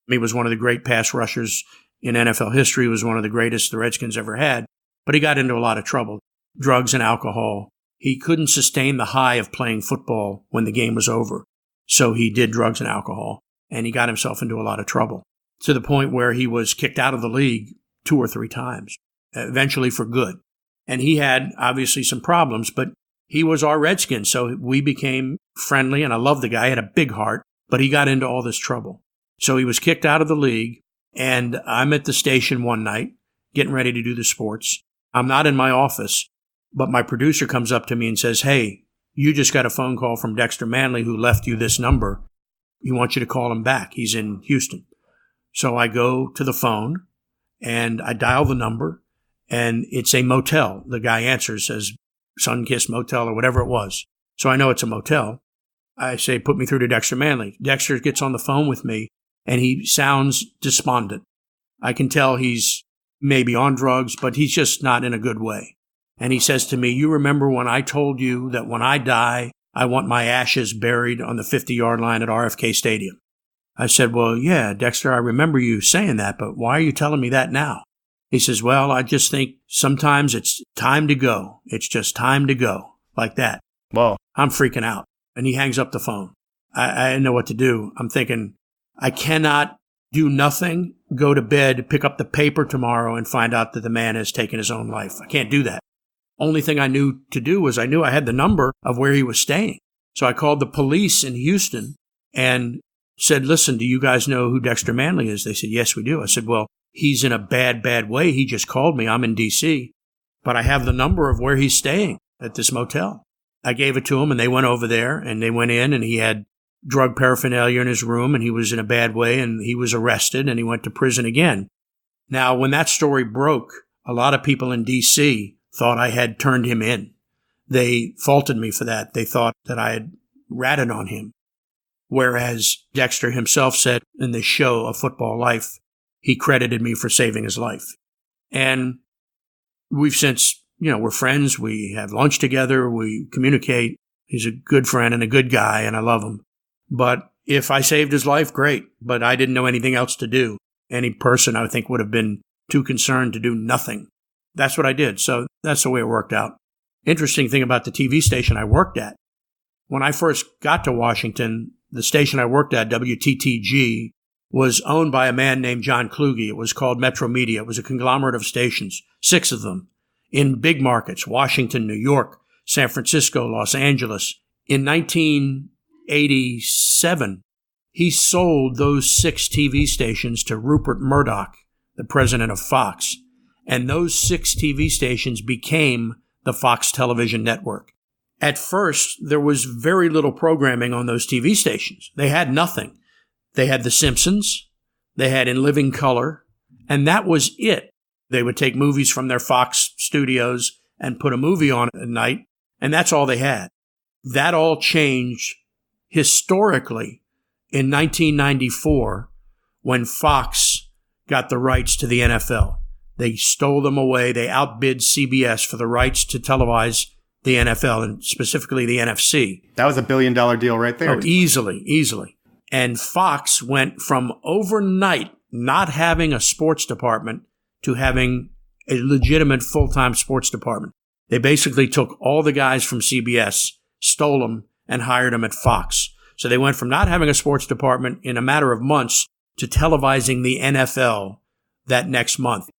He was one of the great pass rushers in NFL history. He was one of the greatest the Redskins ever had, but he got into a lot of trouble, drugs and alcohol. He couldn't sustain the high of playing football when the game was over. So he did drugs and alcohol, and he got himself into a lot of trouble, to the point where he was kicked out of the league 2 or 3 times, eventually for good. And he had obviously some problems, but he was our Redskin, so we became friendly, and I loved the guy. He had a big heart, but he got into all this trouble. So he was kicked out of the league, and I'm at the station one night, getting ready to do the sports. I'm not in my office, but my producer comes up to me and says, "Hey, you just got a phone call from Dexter Manley, who left you this number. He wants you to call him back. He's in Houston." So I go to the phone and I dial the number, and it's a motel. The guy answers, says Sunkiss Motel or whatever it was. So I know it's a motel. I say, "Put me through to Dexter Manley." Dexter gets on the phone with me and he sounds despondent. I can tell he's maybe on drugs, but he's just not in a good way. And he says to me, "You remember when I told you that when I die, I want my ashes buried on the 50-yard line at RFK Stadium?" I said, "Well, yeah, Dexter, I remember you saying that, but why are you telling me that now?" He says, "Well, I just think sometimes it's time to go. It's just time to go," like that. Whoa. I'm freaking out. And he hangs up the phone. I didn't know what to do. I'm thinking, I cannot do nothing, go to bed, pick up the paper tomorrow, and find out that the man has taken his own life. I can't do that. Only thing I knew to do was I knew I had the number of where he was staying. So I called the police in Houston and said, "Listen, do you guys know who Dexter Manley is?" They said, "Yes, we do." I said, "Well, he's in a bad way. He just called me. I'm in D.C., but I have the number of where he's staying at this motel." I gave it to him, and they went over there, and they went in, and he had drug paraphernalia in his room, and he was in a bad way, and he was arrested, and he went to prison again. Now, when that story broke, a lot of people in D.C. thought I had turned him in. They faulted me for that. They thought that I had ratted on him. Whereas Dexter himself said in the show, A Football Life, he credited me for saving his life. And we've since, we're friends. We have lunch together. We communicate. He's a good friend and a good guy, and I love him. But if I saved his life, great. But I didn't know anything else to do. Any person, I think, would have been too concerned to do nothing. That's what I did. So that's the way it worked out. Interesting thing about the TV station I worked at. When I first got to Washington, the station I worked at, WTTG, was owned by a man named John Kluge. It was called Metro Media. It was a conglomerate of stations, 6 of them, in big markets, Washington, New York, San Francisco, Los Angeles. In 1987, he sold those 6 TV stations to Rupert Murdoch, the president of Fox. And those 6 TV stations became the Fox television network. At first, there was very little programming on those TV stations. They had nothing. They had The Simpsons, they had In Living Color, and that was it. They would take movies from their Fox studios and put a movie on at night, and that's all they had. That all changed historically in 1994 when Fox got the rights to the NFL. They stole them away. They outbid CBS for the rights to televise the NFL, and specifically the NFC. That was $1 billion deal right there. Oh, easily. And Fox went from overnight not having a sports department to having a legitimate full-time sports department. They basically took all the guys from CBS, stole them, and hired them at Fox. So they went from not having a sports department in a matter of months to televising the NFL that next month.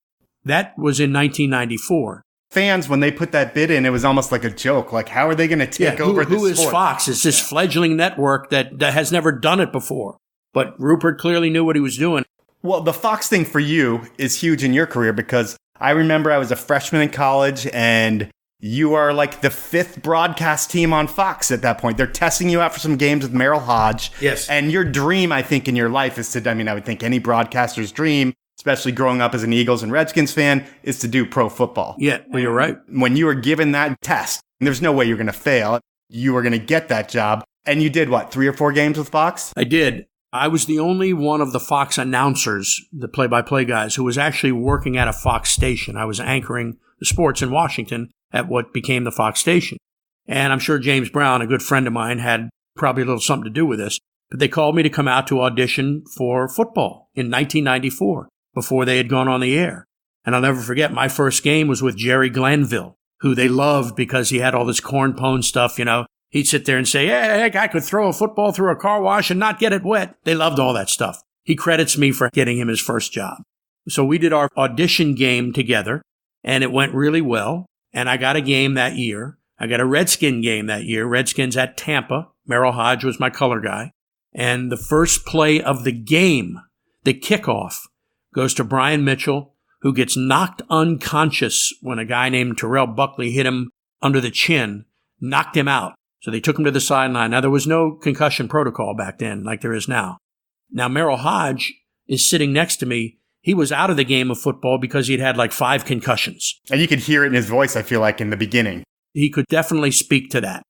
That was in 1994. fans, when they put that bid in, it was almost like a joke. Like, how are they going to take over this Who is sport? Fox? It's this fledgling network that has never done it before. But Rupert clearly knew what he was doing. Well, the Fox thing for you is huge in your career, because I remember I was a freshman in college and you are like the 5th broadcast team on Fox at that point. They're testing you out for some games with Merrill Hodge. Yes. And your dream, I think, in your life is to, I would think any broadcaster's dream, especially growing up as an Eagles and Redskins fan, is to do pro football. Yeah, well, you're right. When you were given that test, there's no way you're going to fail. You were going to get that job. And you did, 3 or 4 games with Fox? I did. I was the only one of the Fox announcers, the play-by-play guys, who was actually working at a Fox station. I was anchoring the sports in Washington at what became the Fox station. And I'm sure James Brown, a good friend of mine, had probably a little something to do with this. But they called me to come out to audition for football in 1994, before they had gone on the air. And I'll never forget, my first game was with Jerry Glanville, who they loved because he had all this corn pone stuff, He'd sit there and say, hey, I could throw a football through a car wash and not get it wet. They loved all that stuff. He credits me for getting him his first job. So we did our audition game together, and it went really well. And I got a game that year. I got a Redskin game that year. Redskins at Tampa. Merrill Hodge was my color guy. And the first play of the game, the kickoff, goes to Brian Mitchell, who gets knocked unconscious when a guy named Terrell Buckley hit him under the chin, knocked him out. So they took him to the sideline. Now, there was no concussion protocol back then like there is now. Now, Merrill Hodge is sitting next to me. He was out of the game of football because he'd had 5 concussions. And you could hear it in his voice, I feel like, in the beginning. He could definitely speak to that.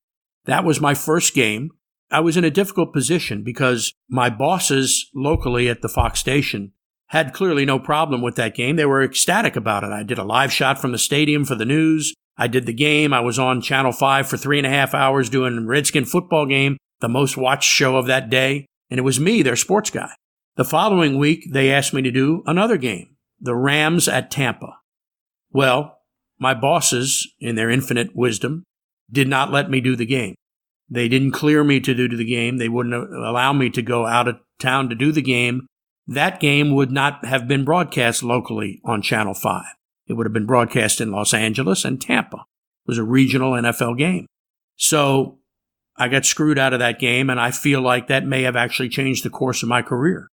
That was my first game. I was in a difficult position because my bosses locally at the Fox station had clearly no problem with that game. They were ecstatic about it. I did a live shot from the stadium for the news. I did the game. I was on Channel 5 for 3.5 hours doing a Redskin football game, the most watched show of that day. And it was me, their sports guy. The following week, they asked me to do another game, the Rams at Tampa. Well, my bosses, in their infinite wisdom, did not let me do the game. They didn't clear me to do the game. They wouldn't allow me to go out of town to do the game. That game would not have been broadcast locally on Channel 5. It would have been broadcast in Los Angeles and Tampa. It was a regional NFL game. So I got screwed out of that game, and I feel like that may have actually changed the course of my career.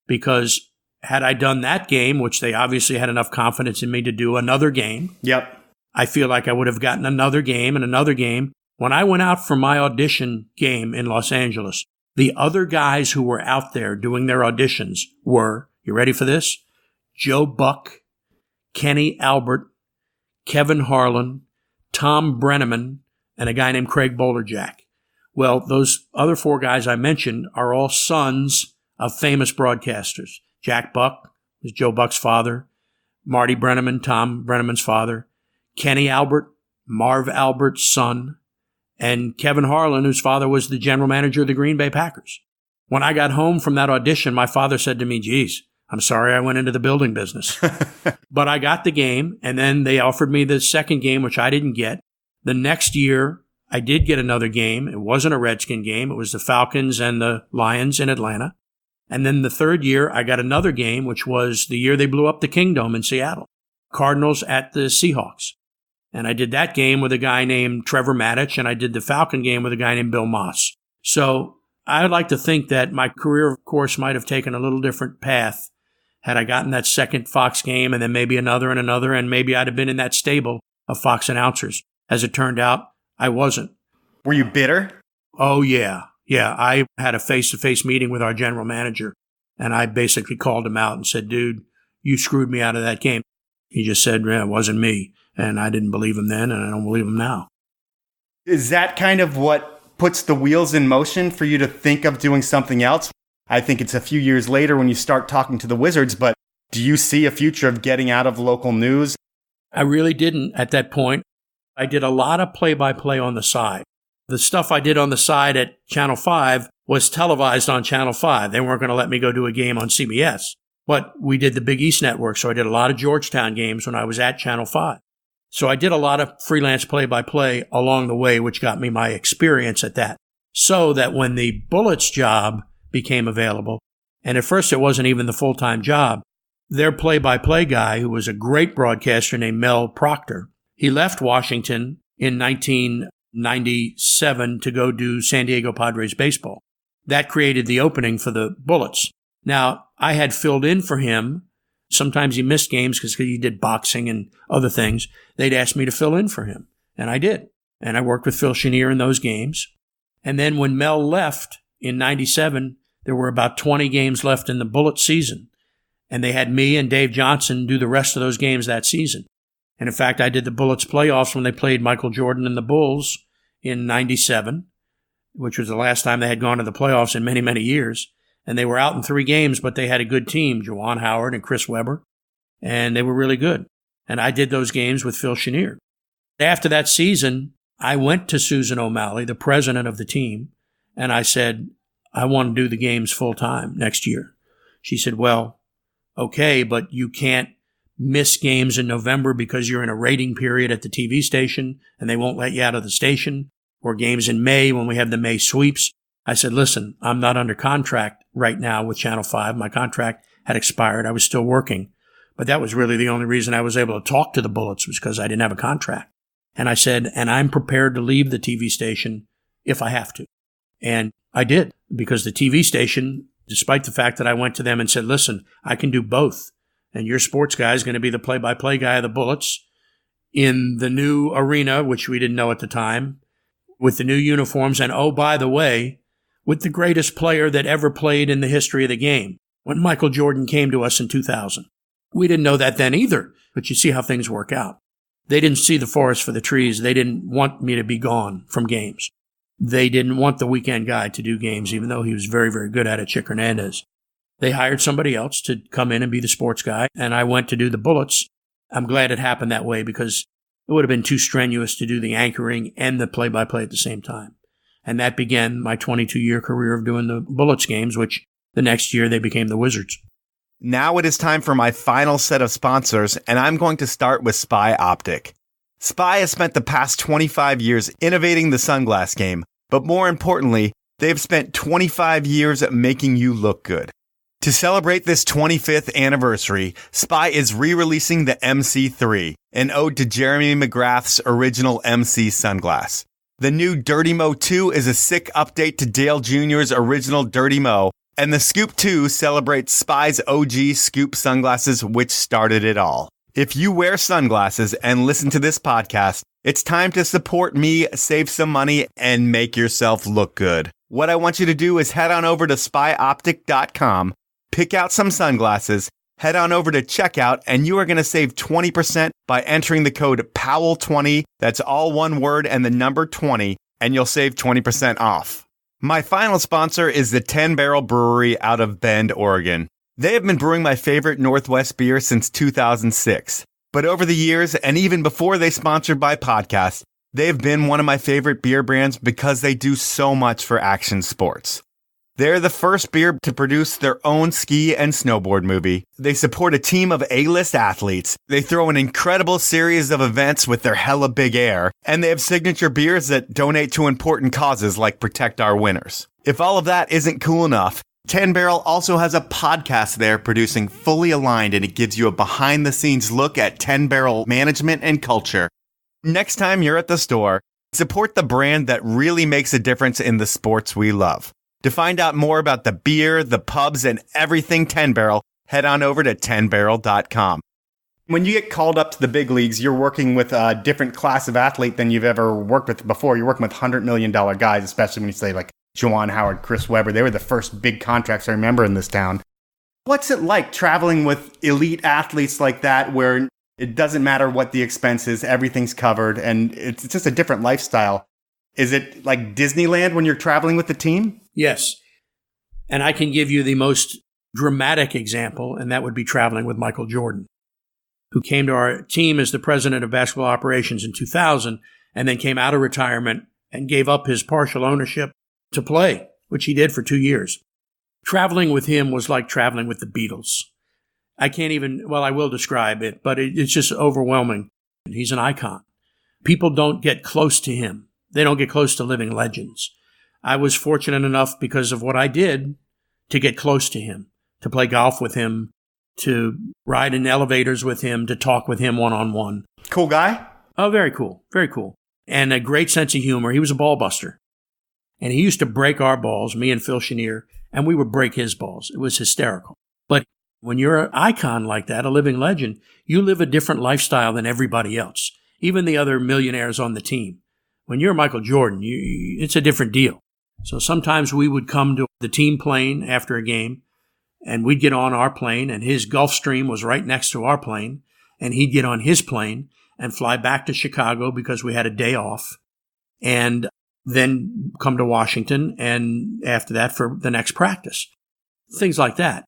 Because had I done that game, which they obviously had enough confidence in me to do another game, Yep. I feel like I would have gotten another game and another game. When I went out for my audition game in Los Angeles, the other guys who were out there doing their auditions were, you ready for this? Joe Buck, Kenny Albert, Kevin Harlan, Tom Brenneman, and a guy named Craig Bolerjack. Well, those other 4 guys I mentioned are all sons of famous broadcasters. Jack Buck was Joe Buck's father, Marty Brenneman, Tom Brenneman's father, Kenny Albert, Marv Albert's son, and Kevin Harlan, whose father was the general manager of the Green Bay Packers. When I got home from that audition, my father said to me, geez, I'm sorry I went into the building business. But I got the game, and then they offered me the second game, which I didn't get. The next year, I did get another game. It wasn't a Redskin game. It was the Falcons and the Lions in Atlanta. And then the third year, I got another game, which was the year they blew up the Kingdome in Seattle. Cardinals at the Seahawks. And I did that game with a guy named Trevor Maddich, and I did the Falcon game with a guy named Bill Moss. So I would like to think that my career, of course, might have taken a little different path had I gotten that second Fox game and then maybe another, and maybe I'd have been in that stable of Fox announcers. As it turned out, I wasn't. Were you bitter? Oh, yeah. Yeah, I had a face-to-face meeting with our general manager, and I basically called him out and said, dude, you screwed me out of that game. He just said, yeah, it wasn't me. And I didn't believe him then, and I don't believe him now. Is that kind of what puts the wheels in motion for you to think of doing something else? I think it's a few years later when you start talking to the Wizards, but do you see a future of getting out of local news? I really didn't at that point. I did a lot of play-by-play on the side. The stuff I did on the side at Channel 5 was televised on Channel 5. They weren't going to let me go do a game on CBS. But we did the Big East Network, so I did a lot of Georgetown games when I was at Channel 5. So I did a lot of freelance play-by-play along the way, which got me my experience at that. So that when the Bullets job became available, and at first it wasn't even the full-time job, their play-by-play guy, who was a great broadcaster named Mel Proctor, He left Washington in 1997 to go do San Diego Padres baseball. That created the opening for the Bullets. Now, I had filled in for him. Sometimes he missed games because he did boxing and other things. They'd ask me to fill in for him, and I did. And I worked with Phil Chenier in those games. And then when Mel left in 97, there were about 20 games left in the Bullet season. And they had me and Dave Johnson do the rest of those games that season. And in fact, I did the Bullets playoffs when they played Michael Jordan and the Bulls in 97, which was the last time they had gone to the playoffs in many, many years. And they were out in 3 games, but they had a good team, Juwan Howard and Chris Webber, and they were really good. And I did those games with Phil Chenier. After that season, I went to Susan O'Malley, the president of the team, and I said, I want to do the games full time next year. She said, well, okay, but you can't miss games in November because you're in a rating period at the TV station and they won't let you out of the station, or games in May when we have the May sweeps. I said, listen, I'm not under contract right now with Channel 5. My contract had expired. I was still working. But that was really the only reason I was able to talk to the Bullets, was because I didn't have a contract. And I said, and I'm prepared to leave the TV station if I have to. And I did, because the TV station, despite the fact that I went to them and said, listen, I can do both. And your sports guy is going to be the play-by-play guy of the Bullets in the new arena, which we didn't know at the time, with the new uniforms. And oh, by the way, with the greatest player that ever played in the history of the game, when Michael Jordan came to us in 2000. We didn't know that then either, but you see how things work out. They didn't see the forest for the trees. They didn't want me to be gone from games. They didn't want the weekend guy to do games, even though he was very, very good at it, Chick Hernandez. They hired somebody else to come in and be the sports guy, and I went to do the Bullets. I'm glad it happened that way, because it would have been too strenuous to do the anchoring and the play-by-play at the same time. And that began my 22-year career of doing the Bullets games, which the next year they became the Wizards. Now it is time for my final set of sponsors, and I'm going to start with Spy Optic. Spy has spent the past 25 years innovating the sunglass game, but more importantly, they've spent 25 years making you look good. To celebrate this 25th anniversary, Spy is re-releasing the MC3, an ode to Jeremy McGrath's original MC sunglass. The new Dirty Mo 2 is a sick update to Dale Jr.'s original Dirty Mo, and the Scoop 2 celebrates Spy's OG Scoop sunglasses, which started it all. If you wear sunglasses and listen to this podcast, it's time to support me, save some money, and make yourself look good. What I want you to do is head on over to spyoptic.com, pick out some sunglasses, head on over to checkout, and you are going to save 20% by entering the code POWEL20, that's all one word and the number 20, and you'll save 20% off. My final sponsor is the 10 Barrel Brewery out of Bend, Oregon. They have been brewing my favorite Northwest beer since 2006. But over the years, and even before they sponsored my podcast, they've been one of my favorite beer brands because they do so much for action sports. They're the first beer to produce their own ski and snowboard movie. They support a team of A-list athletes. They throw an incredible series of events with their Hella Big Air. And they have signature beers that donate to important causes like Protect Our Winners. If all of that isn't cool enough, 10 Barrel also has a podcast there producing Fully Aligned, and it gives you a behind-the-scenes look at 10 Barrel management and culture. Next time you're at the store, support the brand that really makes a difference in the sports we love. To find out more about the beer, the pubs, and everything 10 Barrel, head on over to 10barrel.com. When you get called up to the big leagues, you're working with a different class of athlete than you've ever worked with before. You're working with $100 million guys, especially when you say like Juwan Howard, Chris Webber. They were the first big contracts I remember in this town. What's it like traveling with elite athletes like that, where it doesn't matter what the expense is, everything's covered, and it's just a different lifestyle? Is it like Disneyland when you're traveling with the team? Yes. And I can give you the most dramatic example, and that would be traveling with Michael Jordan, who came to our team as the president of basketball operations in 2000, and then came out of retirement and gave up his partial ownership to play, which he did for 2 years. Traveling with him was like traveling with the Beatles. I will describe it, but it's just overwhelming. He's an icon. People don't get close to him. They don't get close to living legends. I was fortunate enough, because of what I did, to get close to him, to play golf with him, to ride in elevators with him, to talk with him one-on-one. Cool guy? Oh, very cool. Very cool. And a great sense of humor. He was a ball buster. And he used to break our balls, me and Phil Chenier, and we would break his balls. It was hysterical. But when you're an icon like that, a living legend, you live a different lifestyle than everybody else, even the other millionaires on the team. When you're Michael Jordan, it's a different deal. So sometimes we would come to the team plane after a game, and we'd get on our plane, and his Gulfstream was right next to our plane, and he'd get on his plane and fly back to Chicago because we had a day off, and then come to Washington, and after that for the next practice. Things like that.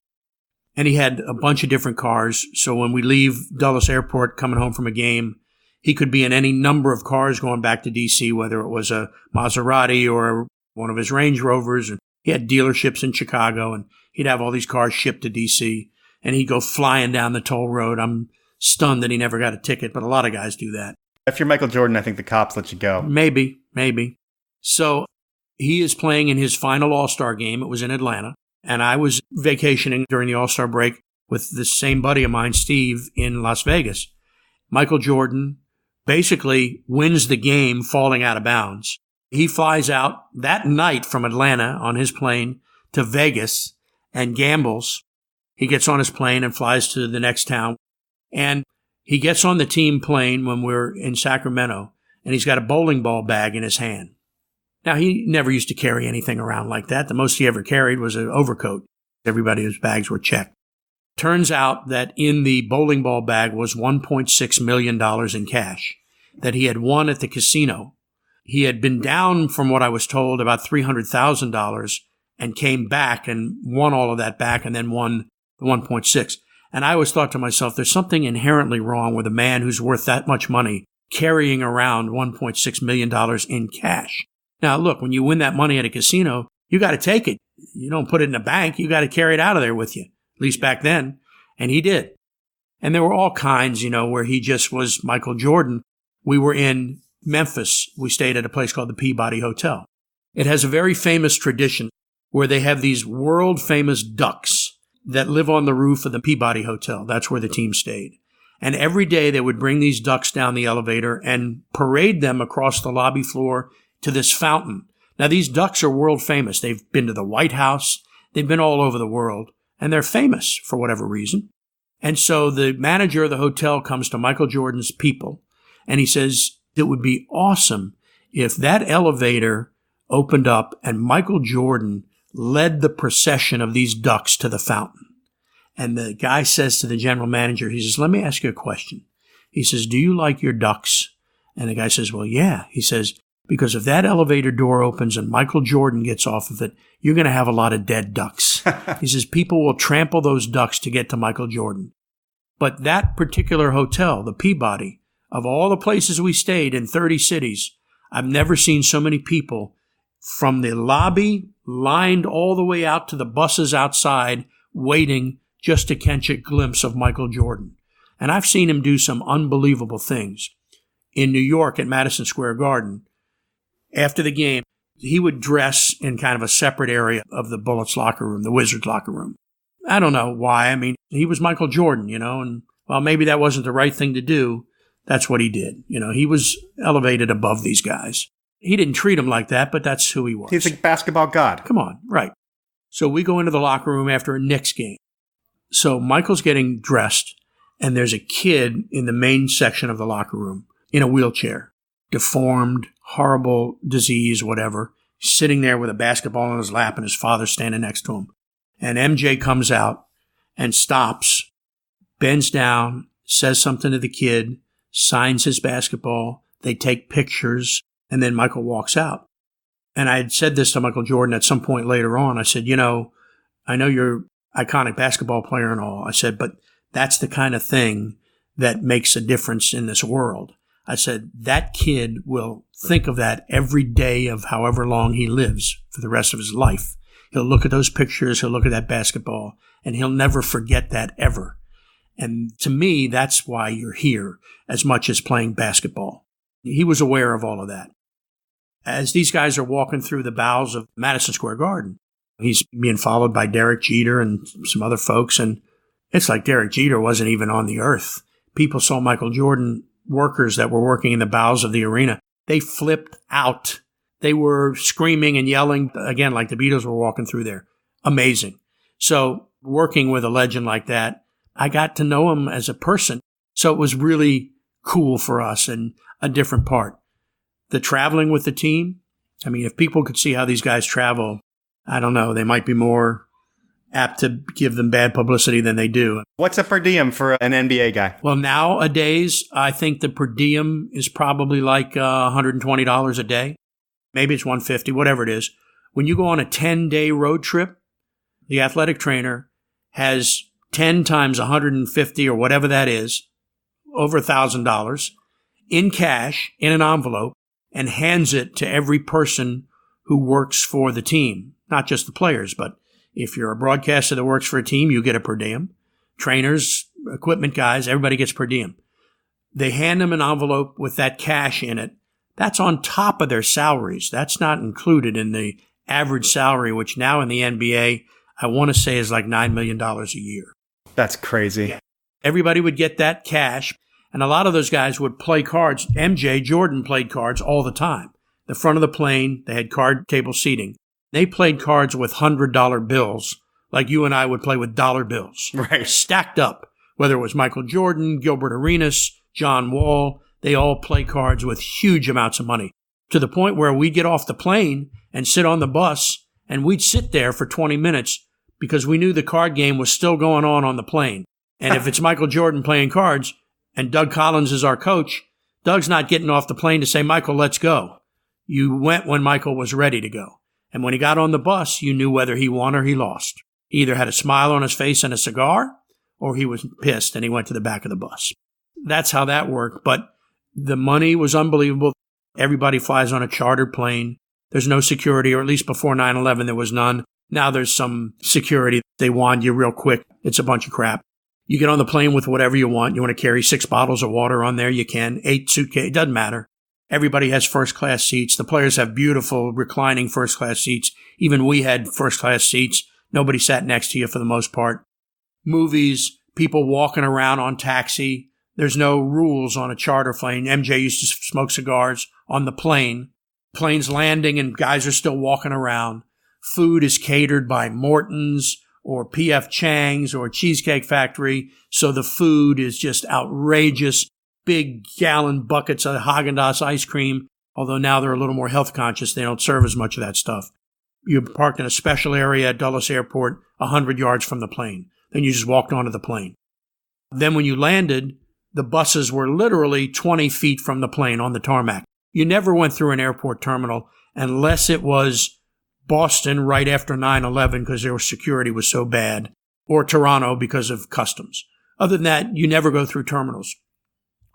And he had a bunch of different cars, so when we leave Dulles Airport coming home from a game, he could be in any number of cars going back to D.C., whether it was a Maserati or one of his Range Rovers. And he had dealerships in Chicago, and he'd have all these cars shipped to D.C., and he'd go flying down the toll road. I'm stunned that he never got a ticket, but a lot of guys do that. If you're Michael Jordan, I think the cops let you go. Maybe. So he is playing in his final All-Star game. It was in Atlanta, and I was vacationing during the All-Star break with this same buddy of mine, Steve, in Las Vegas. Michael Jordan basically wins the game falling out of bounds. He flies out that night from Atlanta on his plane to Vegas and gambles. He gets on his plane and flies to the next town. And he gets on the team plane when we're in Sacramento, and he's got a bowling ball bag in his hand. Now, he never used to carry anything around like that. The most he ever carried was an overcoat. Everybody's bags were checked. Turns out that in the bowling ball bag was $1.6 million in cash that he had won at the casino. He had been down, from what I was told, about $300,000 and came back and won all of that back and then won the 1.6. And I always thought to myself, there's something inherently wrong with a man who's worth that much money carrying around $1.6 million in cash. Now, look, when you win that money at a casino, you got to take it. You don't put it in a bank. You got to carry it out of there with you, at least back then. And he did. And there were all kinds, where he just was Michael Jordan. We were in Memphis. We stayed at a place called the Peabody Hotel. It has a very famous tradition where they have these world-famous ducks that live on the roof of the Peabody Hotel. That's where the team stayed. And every day they would bring these ducks down the elevator and parade them across the lobby floor to this fountain. Now, these ducks are world famous. They've been to the White House. They've been all over the world. And they're famous for whatever reason. And so the manager of the hotel comes to Michael Jordan's people, and he says, it would be awesome if that elevator opened up and Michael Jordan led the procession of these ducks to the fountain. And the guy says to the general manager, he says, let me ask you a question. He says, do you like your ducks? And the guy says, well, yeah. He says, because if that elevator door opens and Michael Jordan gets off of it, you're going to have a lot of dead ducks. He says, people will trample those ducks to get to Michael Jordan. But that particular hotel, the Peabody, of all the places we stayed in 30 cities, I've never seen so many people from the lobby lined all the way out to the buses outside waiting just to catch a glimpse of Michael Jordan. And I've seen him do some unbelievable things. In New York at Madison Square Garden, after the game, he would dress in kind of a separate area of the Bullets locker room, the Wizards locker room. I don't know why. I mean, he was Michael Jordan, and while maybe that wasn't the right thing to do, that's what he did. He was elevated above these guys. He didn't treat them like that, but that's who he was. He's a basketball god. Come on, right. So we go into the locker room after a Knicks game. So Michael's getting dressed, and there's a kid in the main section of the locker room in a wheelchair, deformed, horrible disease, whatever, sitting there with a basketball in his lap and his father standing next to him. And MJ comes out and stops, bends down, says something to the kid, signs his basketball, they take pictures, and then Michael walks out. And I had said this to Michael Jordan at some point later on. I said, I know you're an iconic basketball player and all. I said, but that's the kind of thing that makes a difference in this world. I said, that kid will think of that every day of however long he lives for the rest of his life. He'll look at those pictures, he'll look at that basketball, and he'll never forget that ever. And to me, that's why you're here as much as playing basketball. He was aware of all of that. As these guys are walking through the bowels of Madison Square Garden, he's being followed by Derek Jeter and some other folks, and it's like Derek Jeter wasn't even on the earth. People saw Michael Jordan workers that were working in the bowels of the arena, they flipped out. They were screaming and yelling, again, like the Beatles were walking through there. Amazing. So working with a legend like that, I got to know him as a person. So it was really cool for us and a different part. The traveling with the team, I mean, if people could see how these guys travel, I don't know, they might be more apt to give them bad publicity than they do. What's a per diem for an NBA guy? Well, nowadays, I think the per diem is probably like $120 a day. Maybe it's $150, whatever it is. When you go on a 10-day road trip, the athletic trainer has 10 times 150 or whatever that is, over $1,000 in cash in an envelope and hands it to every person who works for the team, not just the players, but if you're a broadcaster that works for a team, you get a per diem. Trainers, equipment guys, everybody gets per diem. They hand them an envelope with that cash in it. That's on top of their salaries. That's not included in the average salary, which now in the NBA, I want to say is like $9 million a year. That's crazy. Yeah. Everybody would get that cash, and a lot of those guys would play cards. MJ, Jordan played cards all the time. The front of the plane, they had card table seating. They played cards with $100 bills, like you and I would play with dollar bills. Right. Stacked up, whether it was Michael Jordan, Gilbert Arenas, John Wall, they all play cards with huge amounts of money, to the point where we'd get off the plane and sit on the bus, and we'd sit there for 20 minutes because we knew the card game was still going on the plane. And if it's Michael Jordan playing cards and Doug Collins is our coach, Doug's not getting off the plane to say, Michael, let's go. You went when Michael was ready to go. And when he got on the bus, you knew whether he won or he lost. He either had a smile on his face and a cigar, or he was pissed and he went to the back of the bus. That's how that worked. But the money was unbelievable. Everybody flies on a chartered plane. There's no security, or at least before 9/11, there was none. Now there's some security. They wand you real quick. It's a bunch of crap. You get on the plane with whatever you want. You want to carry 6 bottles of water on there, you can. 8 suitcases, it doesn't matter. Everybody has first-class seats. The players have beautiful reclining first-class seats. Even we had first-class seats. Nobody sat next to you for the most part. Movies, people walking around on taxi. There's no rules on a charter plane. MJ used to smoke cigars on the plane. Plane's landing and guys are still walking around. Food is catered by Morton's or P.F. Chang's or Cheesecake Factory. So the food is just outrageous. Big gallon buckets of Haagen-Dazs ice cream, although now they're a little more health conscious. They don't serve as much of that stuff. You parked in a special area at Dulles Airport 100 yards from the plane. Then you just walked onto the plane. Then when you landed, the buses were literally 20 feet from the plane on the tarmac. You never went through an airport terminal unless it was Boston right after 9/11 because their security was so bad, or Toronto because of customs. Other than that, you never go through terminals.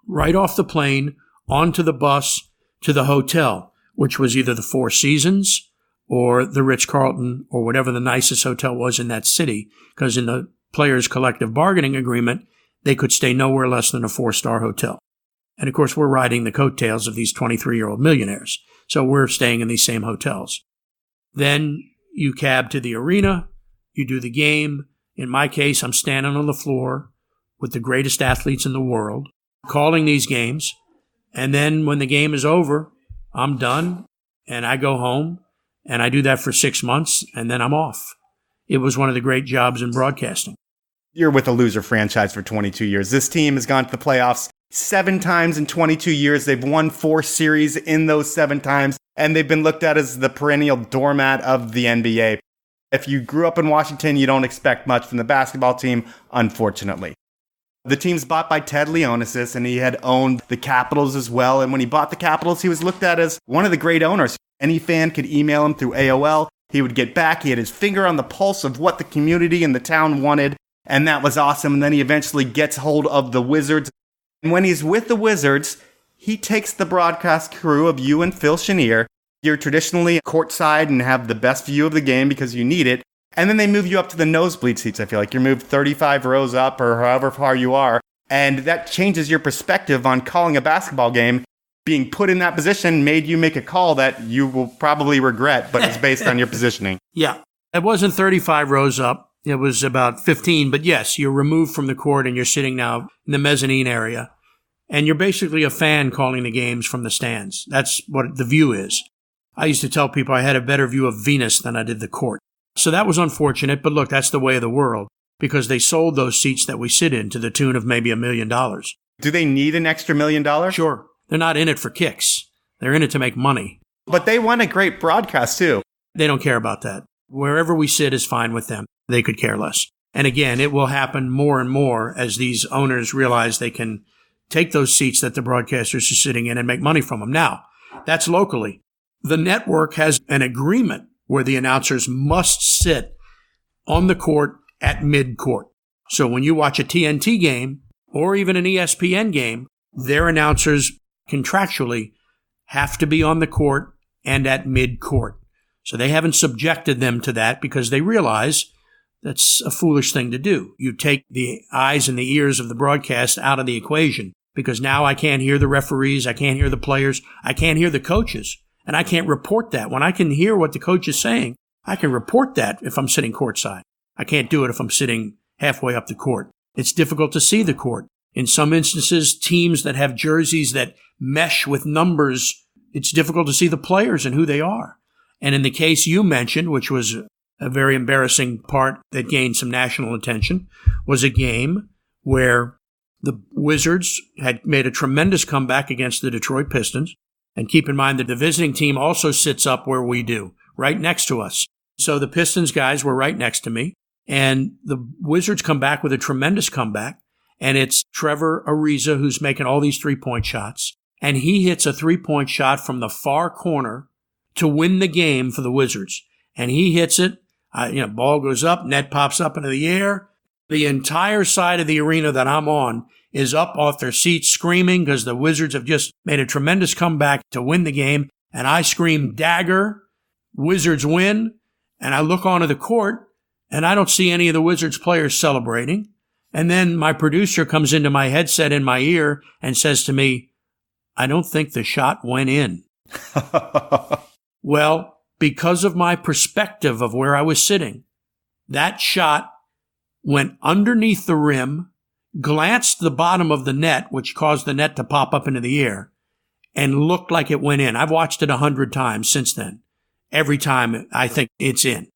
Right off the plane, onto the bus, to the hotel, which was either the Four Seasons or the Ritz-Carlton or whatever the nicest hotel was in that city, because in the players' collective bargaining agreement, they could stay nowhere less than a 4-star hotel. And of course, we're riding the coattails of these 23-year-old millionaires, so we're staying in these same hotels. Then you cab to the arena, you do the game. In my case, I'm standing on the floor with the greatest athletes in the world, calling these games, and then when the game is over, I'm done, and I go home, and I do that for 6 months, and then I'm off. It was one of the great jobs in broadcasting. You're with a loser franchise for 22 years. This team has gone to the playoffs 7 times in 22 years. They've won 4 series in those 7 times, and they've been looked at as the perennial doormat of the NBA. If you grew up in Washington, you don't expect much from the basketball team, unfortunately. The team's bought by Ted Leonis, and he had owned the Capitals as well. And when he bought the Capitals, he was looked at as one of the great owners. Any fan could email him through AOL. He would get back. He had his finger on the pulse of what the community and the town wanted, and that was awesome. And then he eventually gets hold of the Wizards. And when he's with the Wizards, he takes the broadcast crew of you and Phil Chenier. You're traditionally courtside and have the best view of the game because you need it. And then they move you up to the nosebleed seats. I feel like you're moved 35 rows up or however far you are. And that changes your perspective on calling a basketball game. Being put in that position made you make a call that you will probably regret, but it's based on your positioning. Yeah. It wasn't 35 rows up. It was about 15. But yes, you're removed from the court and you're sitting now in the mezzanine area. And you're basically a fan calling the games from the stands. That's what the view is. I used to tell people I had a better view of Venus than I did the court. So that was unfortunate, but look, that's the way of the world, because they sold those seats that we sit in to the tune of maybe $1 million. Do they need an extra $1 million? Sure. They're not in it for kicks. They're in it to make money. But they want a great broadcast, too. They don't care about that. Wherever we sit is fine with them. They could care less. And again, it will happen more and more as these owners realize they can take those seats that the broadcasters are sitting in and make money from them. Now, that's locally. The network has an agreement where the announcers must sit on the court at mid-court. So when you watch a TNT game or even an ESPN game, their announcers contractually have to be on the court and at mid-court. So they haven't subjected them to that because they realize that's a foolish thing to do. You take the eyes and the ears of the broadcast out of the equation because now I can't hear the referees, I can't hear the players, I can't hear the coaches, and I can't report that. When I can hear what the coach is saying, I can report that if I'm sitting courtside. I can't do it if I'm sitting halfway up the court. It's difficult to see the court. In some instances, teams that have jerseys that mesh with numbers, it's difficult to see the players and who they are. And in the case you mentioned, which was a very embarrassing part that gained some national attention, was a game where the Wizards had made a tremendous comeback against the Detroit Pistons. And keep in mind that the visiting team also sits up where we do, right next to us. So the Pistons guys were right next to me. And the Wizards come back with a tremendous comeback. And it's Trevor Ariza who's making all these three-point shots. And he hits a three-point shot from the far corner to win the game for the Wizards. And he hits it. Ball goes up, net pops up into the air. The entire side of the arena that I'm on is up off their seats screaming because the Wizards have just made a tremendous comeback to win the game. And I scream, dagger, Wizards win. And I look onto the court and I don't see any of the Wizards players celebrating. And then my producer comes into my headset in my ear and says to me, I don't think the shot went in. Well, because of my perspective of where I was sitting, that shot went underneath the rim, glanced the bottom of the net, which caused the net to pop up into the air, and looked like it went in. I've watched it 100 times since then. Every time I think it's in.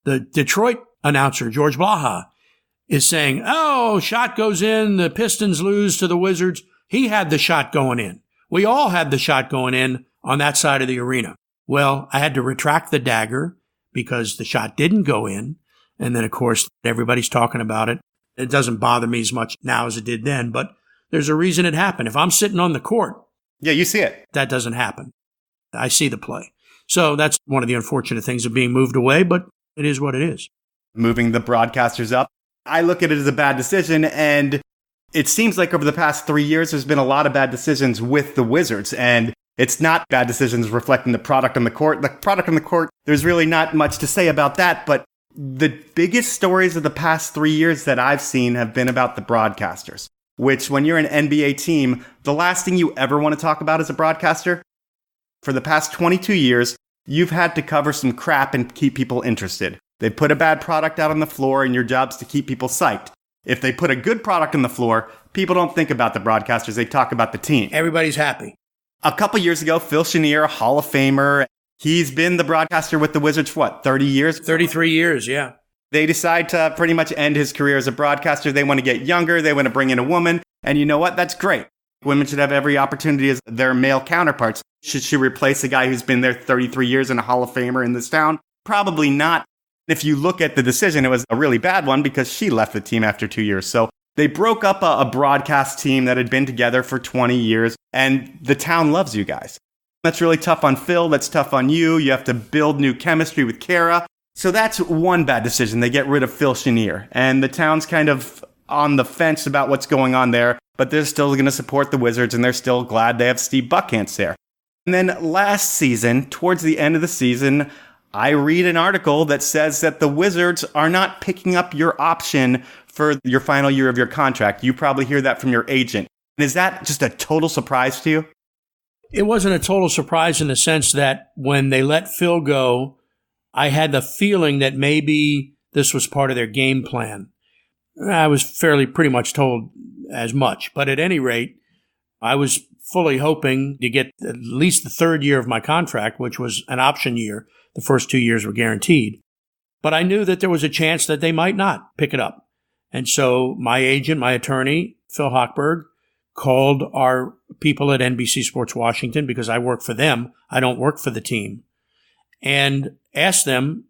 The Detroit announcer, George Blaha, is saying, oh, shot goes in, the Pistons lose to the Wizards. He had the shot going in. We all had the shot going in on that side of the arena. Well, I had to retract the dagger because the shot didn't go in. And then, of course, everybody's talking about it. It doesn't bother me as much now as it did then, but there's a reason it happened. If I'm sitting on the court, yeah, you see it. That doesn't happen. I see the play. So that's one of the unfortunate things of being moved away, but it is what it is. Moving the broadcasters up. I look at it as a bad decision, and it seems like over the past 3 years, there's been a lot of bad decisions with the Wizards, and it's not bad decisions reflecting the product on the court. The product on the court, there's really not much to say about that, but the biggest stories of the past 3 years that I've seen have been about the broadcasters, which when you're an NBA team, the last thing you ever want to talk about as a broadcaster, for the past 22 years, you've had to cover some crap and keep people interested. They put a bad product out on the floor and your job's to keep people psyched. If they put a good product on the floor, people don't think about the broadcasters, they talk about the team. Everybody's happy. A couple years ago, Phil Chenier, a Hall of Famer, he's been the broadcaster with the Wizards for what, 30 years? 33 years, yeah. They decide to pretty much end his career as a broadcaster. They want to get younger. They want to bring in a woman. And you know what? That's great. Women should have every opportunity as their male counterparts. Should she replace a guy who's been there 33 years and a Hall of Famer in this town? Probably not. If you look at the decision, it was a really bad one because she left the team after 2 years. So they broke up a broadcast team that had been together for 20 years, and the town loves you guys. That's really tough on Phil. That's tough on you. You have to build new chemistry with Kara. So that's one bad decision. They get rid of Phil Chenier, and the town's kind of on the fence about what's going on there, but they're still going to support the Wizards, and they're still glad they have Steve Buckhantz there. And then last season, towards the end of the season, I read an article that says that the Wizards are not picking up your option for your final year of your contract. You probably hear that from your agent. And is that just a total surprise to you? It wasn't a total surprise in the sense that when they let Phil go, I had the feeling that maybe this was part of their game plan. I was pretty much told as much. But at any rate, I was fully hoping to get at least the third year of my contract, which was an option year. The first 2 years were guaranteed. But I knew that there was a chance that they might not pick it up. And so my agent, my attorney, Phil Hochberg, called our people at NBC Sports Washington, because I work for them. I don't work for the team. And asked them,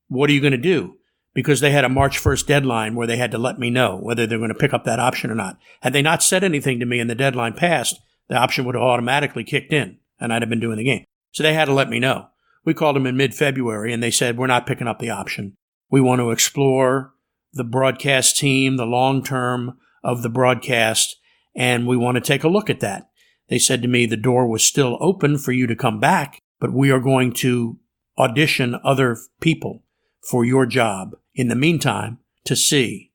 what are you going to do? Because they had a March 1st deadline where they had to let me know whether they're going to pick up that option or not. Had they not said anything to me and the deadline passed, the option would have automatically kicked in and I'd have been doing the game. So they had to let me know. We called them in mid-February and they said, we're not picking up the option. We want to explore the broadcast team, the long term of the broadcast, and we want to take a look at that. They said to me, the door was still open for you to come back, but we are going to audition other people for your job in the meantime to see.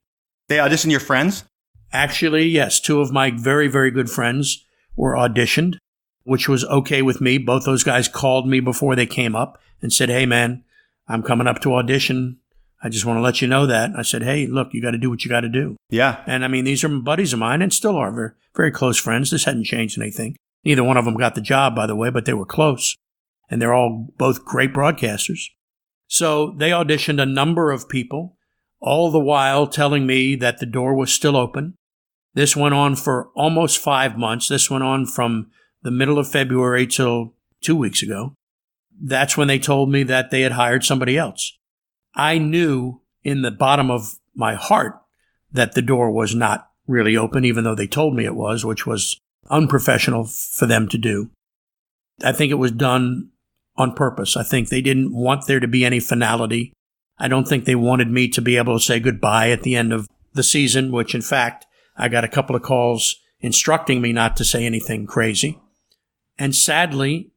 They auditioned your friends? Actually, yes. Two of my very, very good friends were auditioned, which was okay with me. Both those guys called me before they came up and said, hey, man, I'm coming up to audition. I just want to let you know that. I said, hey, look, you got to do what you got to do. Yeah. And I mean, these are buddies of mine and still are very, very close friends. This hadn't changed anything. Neither one of them got the job, by the way, but they were close. And they're all both great broadcasters. So they auditioned a number of people, all the while telling me that the door was still open. This went on for almost 5 months. This went on from the middle of February till 2 weeks ago. That's when they told me that they had hired somebody else. I knew in the bottom of my heart that the door was not really open, even though they told me it was, which was unprofessional for them to do. I think it was done on purpose. I think they didn't want there to be any finality. I don't think they wanted me to be able to say goodbye at the end of the season, which in fact, I got a couple of calls instructing me not to say anything crazy. And sadly,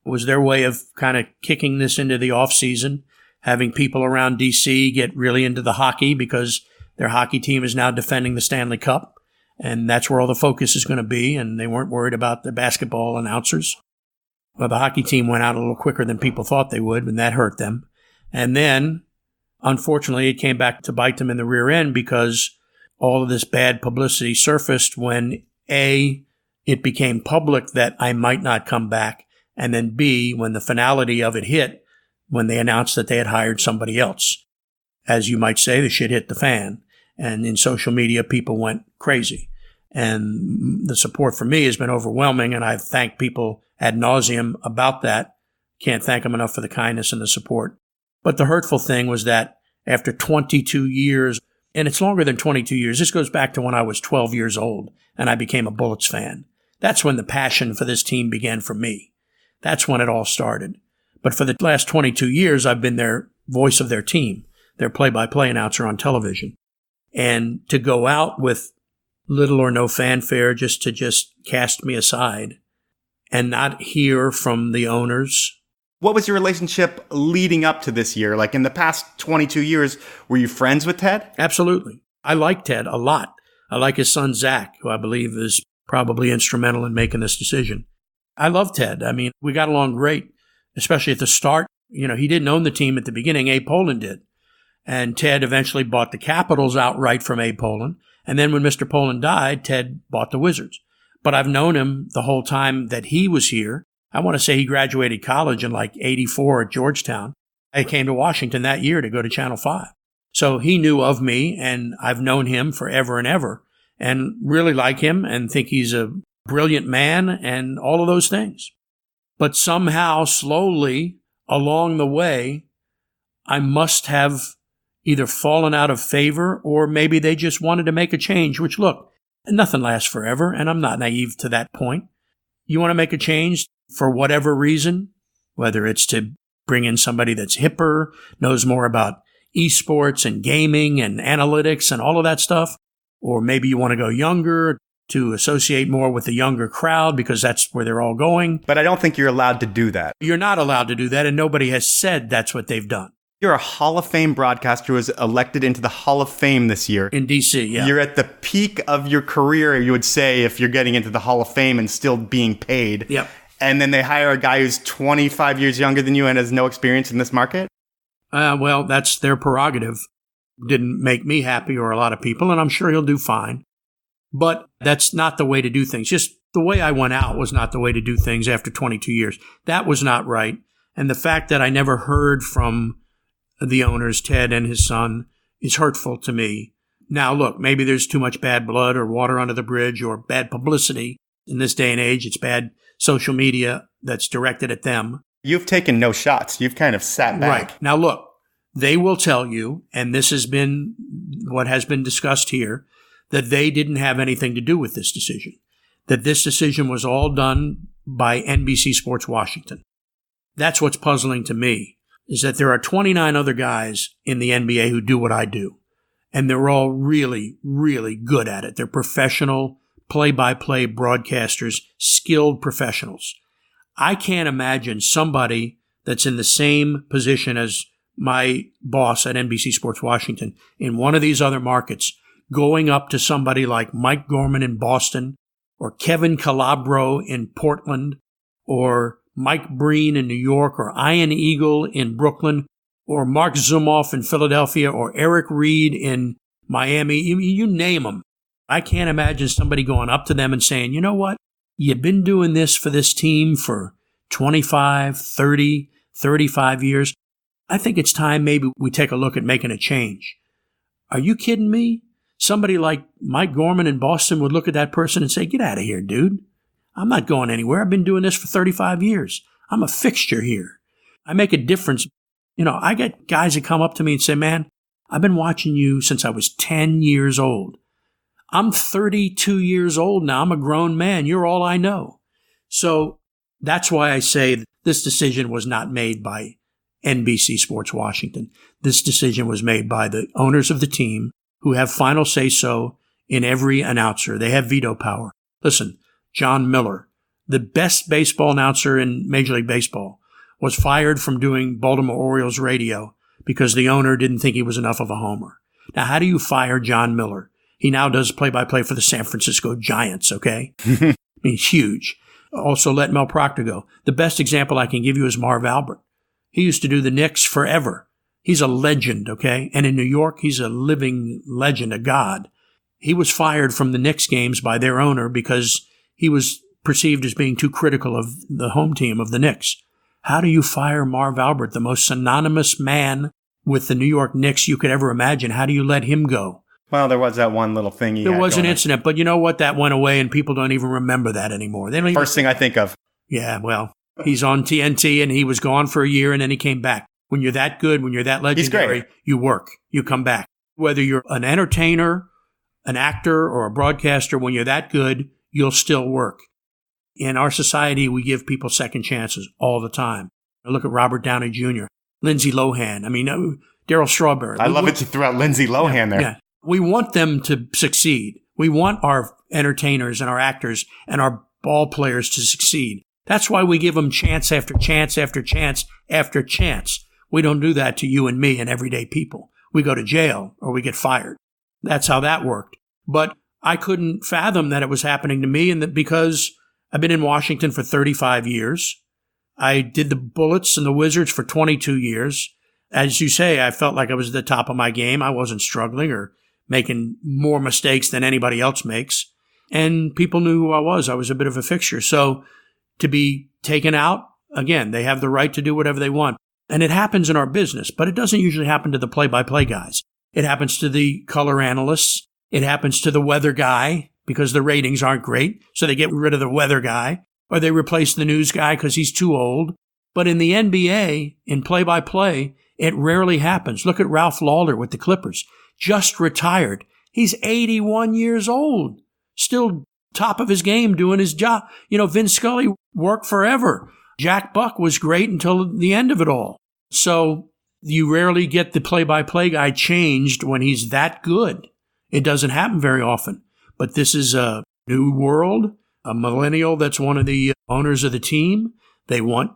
it was their way of kind of kicking this into the off season, having people around DC get really into the hockey because their hockey team is now defending the Stanley Cup. And that's where all the focus is going to be. And they weren't worried about the basketball announcers. Well, the hockey team went out a little quicker than people thought they would, and that hurt them. And then, unfortunately, it came back to bite them in the rear end because all of this bad publicity surfaced when, A, it became public that I might not come back, and then B, when the finality of it hit, when they announced that they had hired somebody else. As you might say, the shit hit the fan. And in social media, people went crazy. And the support for me has been overwhelming, and I've thanked people ad nauseum about that. Can't thank them enough for the kindness and the support. But the hurtful thing was that after 22 years, and it's longer than 22 years, this goes back to when I was 12 years old and I became a Bullets fan. That's when the passion for this team began for me. That's when it all started. But for the last 22 years, I've been their voice of their team, their play-by-play announcer on television. And to go out with little or no fanfare just to cast me aside and not hear from the owners. What was your relationship leading up to this year? Like in the past 22 years, were you friends with Ted? Absolutely. I like Ted a lot. I like his son, Zach, who I believe is probably instrumental in making this decision. I love Ted. I mean, we got along great, especially at the start. You know, he didn't own the team at the beginning. Abe Pollin did. And Ted eventually bought the Capitals outright from Abe Pollin. And then when Mr. Pollin died, Ted bought the Wizards. But I've known him the whole time that he was here. I want to say he graduated college in like 84 at Georgetown. I came to Washington that year to go to Channel 5. So he knew of me, and I've known him forever and ever, and really like him and think he's a brilliant man and all of those things. But somehow, slowly, along the way, I must have either fallen out of favor or maybe they just wanted to make a change, which, look, nothing lasts forever, and I'm not naive to that point. You want to make a change for whatever reason, whether it's to bring in somebody that's hipper, knows more about esports and gaming and analytics and all of that stuff, or maybe you want to go younger to associate more with the younger crowd because that's where they're all going. But I don't think you're allowed to do that. You're not allowed to do that, and nobody has said that's what they've done. You're a Hall of Fame broadcaster who was elected into the Hall of Fame this year. In D.C., yeah. You're at the peak of your career, you would say, if you're getting into the Hall of Fame and still being paid. Yep. And then they hire a guy who's 25 years younger than you and has no experience in this market? Well, that's their prerogative. Didn't make me happy or a lot of people, and I'm sure he'll do fine. But that's not the way to do things. Just The way I went out was not the way to do things after 22 years. That was not right. And the fact that I never heard from the owners, Ted and his son, is hurtful to me. Now, look, maybe there's too much bad blood or water under the bridge or bad publicity. In this day and age, it's bad social media that's directed at them. You've taken no shots. You've kind of sat back. Right. Now, look, they will tell you, and this has been what has been discussed here, that they didn't have anything to do with this decision, that this decision was all done by NBC Sports Washington. That's what's puzzling to me, is that there are 29 other guys in the NBA who do what I do, and they're all really, really good at it. They're professional play-by-play broadcasters, skilled professionals. I can't imagine somebody that's in the same position as my boss at NBC Sports Washington in one of these other markets going up to somebody like Mike Gorman in Boston or Kevin Calabro in Portland or Mike Breen in New York or Ian Eagle in Brooklyn or Mark Zumoff in Philadelphia or Eric Reed in Miami. You name them. I can't imagine somebody going up to them and saying, you know what? You've been doing this for this team for 25, 30, 35 years. I think it's time maybe we take a look at making a change. Are you kidding me? Somebody like Mike Gorman in Boston would look at that person and say, get out of here, dude. I'm not going anywhere. I've been doing this for 35 years. I'm a fixture here. I make a difference. You know, I get guys that come up to me and say, man, I've been watching you since I was 10 years old. I'm 32 years old now. I'm a grown man. You're all I know. So that's why I say this decision was not made by NBC Sports Washington. This decision was made by the owners of the team who have final say-so in every announcer. They have veto power. Listen, John Miller, the best baseball announcer in Major League Baseball, was fired from doing Baltimore Orioles radio because the owner didn't think he was enough of a homer. Now, how do you fire John Miller? He now does play-by-play for the San Francisco Giants, okay? I mean, huge. Also let Mel Proctor go. The best example I can give you is Marv Albert. He used to do the Knicks forever. He's a legend, okay? And in New York, he's a living legend, a god. He was fired from the Knicks games by their owner because he was perceived as being too critical of the home team of the Knicks. How do you fire Marv Albert, the most synonymous man with the New York Knicks you could ever imagine? How do you let him go? Well, there was that one little thing. There was an incident, but you know what? That went away, and people don't even remember that anymore. They don't even, First thing I think of. Yeah, well, he's on TNT, and he was gone for a year, and then he came back. When you're that good, when you're that legendary, you work. You come back. Whether you're an entertainer, an actor, or a broadcaster, when you're that good, you'll still work. In our society, we give people second chances all the time. Look at Robert Downey Jr., Lindsay Lohan. I mean, Darryl Strawberry. I love that you threw out Lindsay Lohan there. Yeah. We want them to succeed. We want our entertainers and our actors and our ball players to succeed. That's why we give them chance after chance after chance after chance. We don't do that to you and me and everyday people. We go to jail or we get fired. That's how that worked. But I couldn't fathom that it was happening to me, and that because I've been in Washington for 35 years. I did the Bullets and the Wizards for 22 years. As you say, I felt like I was at the top of my game. I wasn't struggling or making more mistakes than anybody else makes. And people knew who I was. I was a bit of a fixture. So to be taken out, again, they have the right to do whatever they want. And it happens in our business, but it doesn't usually happen to the play-by-play guys. It happens to the color analysts. It happens to the weather guy because the ratings aren't great. So they get rid of the weather guy, or they replace the news guy because he's too old. But in the NBA, in play-by-play, it rarely happens. Look at Ralph Lauder with the Clippers. Just retired. He's 81 years old, still top of his game doing his job. You know, Vin Scully worked forever. Jack Buck was great until the end of it all. So you rarely get the play-by-play guy changed when he's that good. It doesn't happen very often. But this is a new world, a millennial that's one of the owners of the team. They want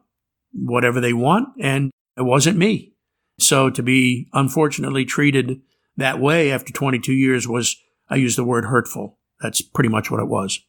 whatever they want, and it wasn't me. So to be unfortunately treated that way after 22 years was, I use the word hurtful. That's pretty much what it was.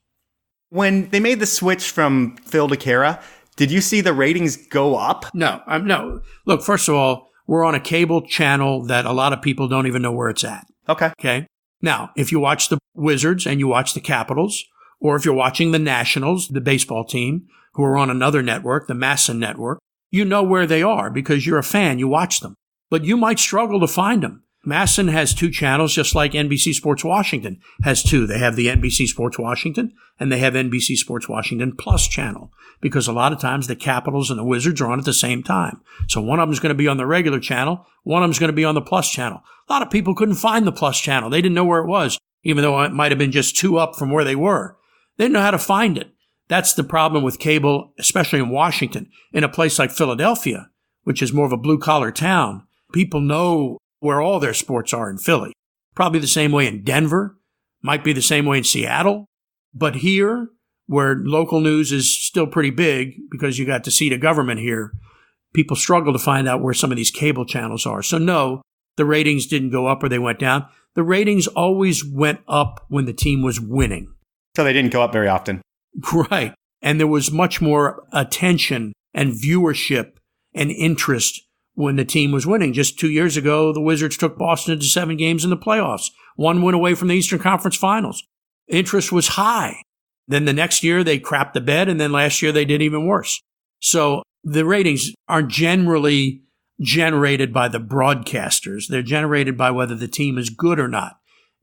When they made the switch from Phil to Kara, did you see the ratings go up? No. Look, first of all, we're on a cable channel that a lot of people don't even know where it's at. Okay. Okay. Now, if you watch the Wizards and you watch the Capitals, Or if you're watching the Nationals, the baseball team, who are on another network, the Masson network, you know where they are because you're a fan. You watch them. But you might struggle to find them. Masson has 2 channels, just like NBC Sports Washington has 2. They have the NBC Sports Washington and they have NBC Sports Washington Plus channel because a lot of times the Capitals and the Wizards are on at the same time. So one of them is going to be on the regular channel. One of them is going to be on the Plus channel. A lot of people couldn't find the Plus channel. They didn't know where it was, even though it might have been just 2 up from where they were. They didn't know how to find it. That's the problem with cable, especially in Washington. In a place like Philadelphia, which is more of a blue-collar town, people know where all their sports are in Philly. Probably the same way in Denver, might be the same way in Seattle. But here, where local news is still pretty big because you got the seat of government here, people struggle to find out where some of these cable channels are. So no, the ratings didn't go up or they went down. The ratings always went up when the team was winning. So they didn't go up very often. Right. And there was much more attention and viewership and interest when the team was winning. Just 2 years ago, the Wizards took Boston to 7 games in the playoffs. 1 win away from the Eastern Conference Finals. Interest was high. Then the next year, they crapped the bed, and then last year, they did even worse. So the ratings aren't generally generated by the broadcasters. They're generated by whether the team is good or not.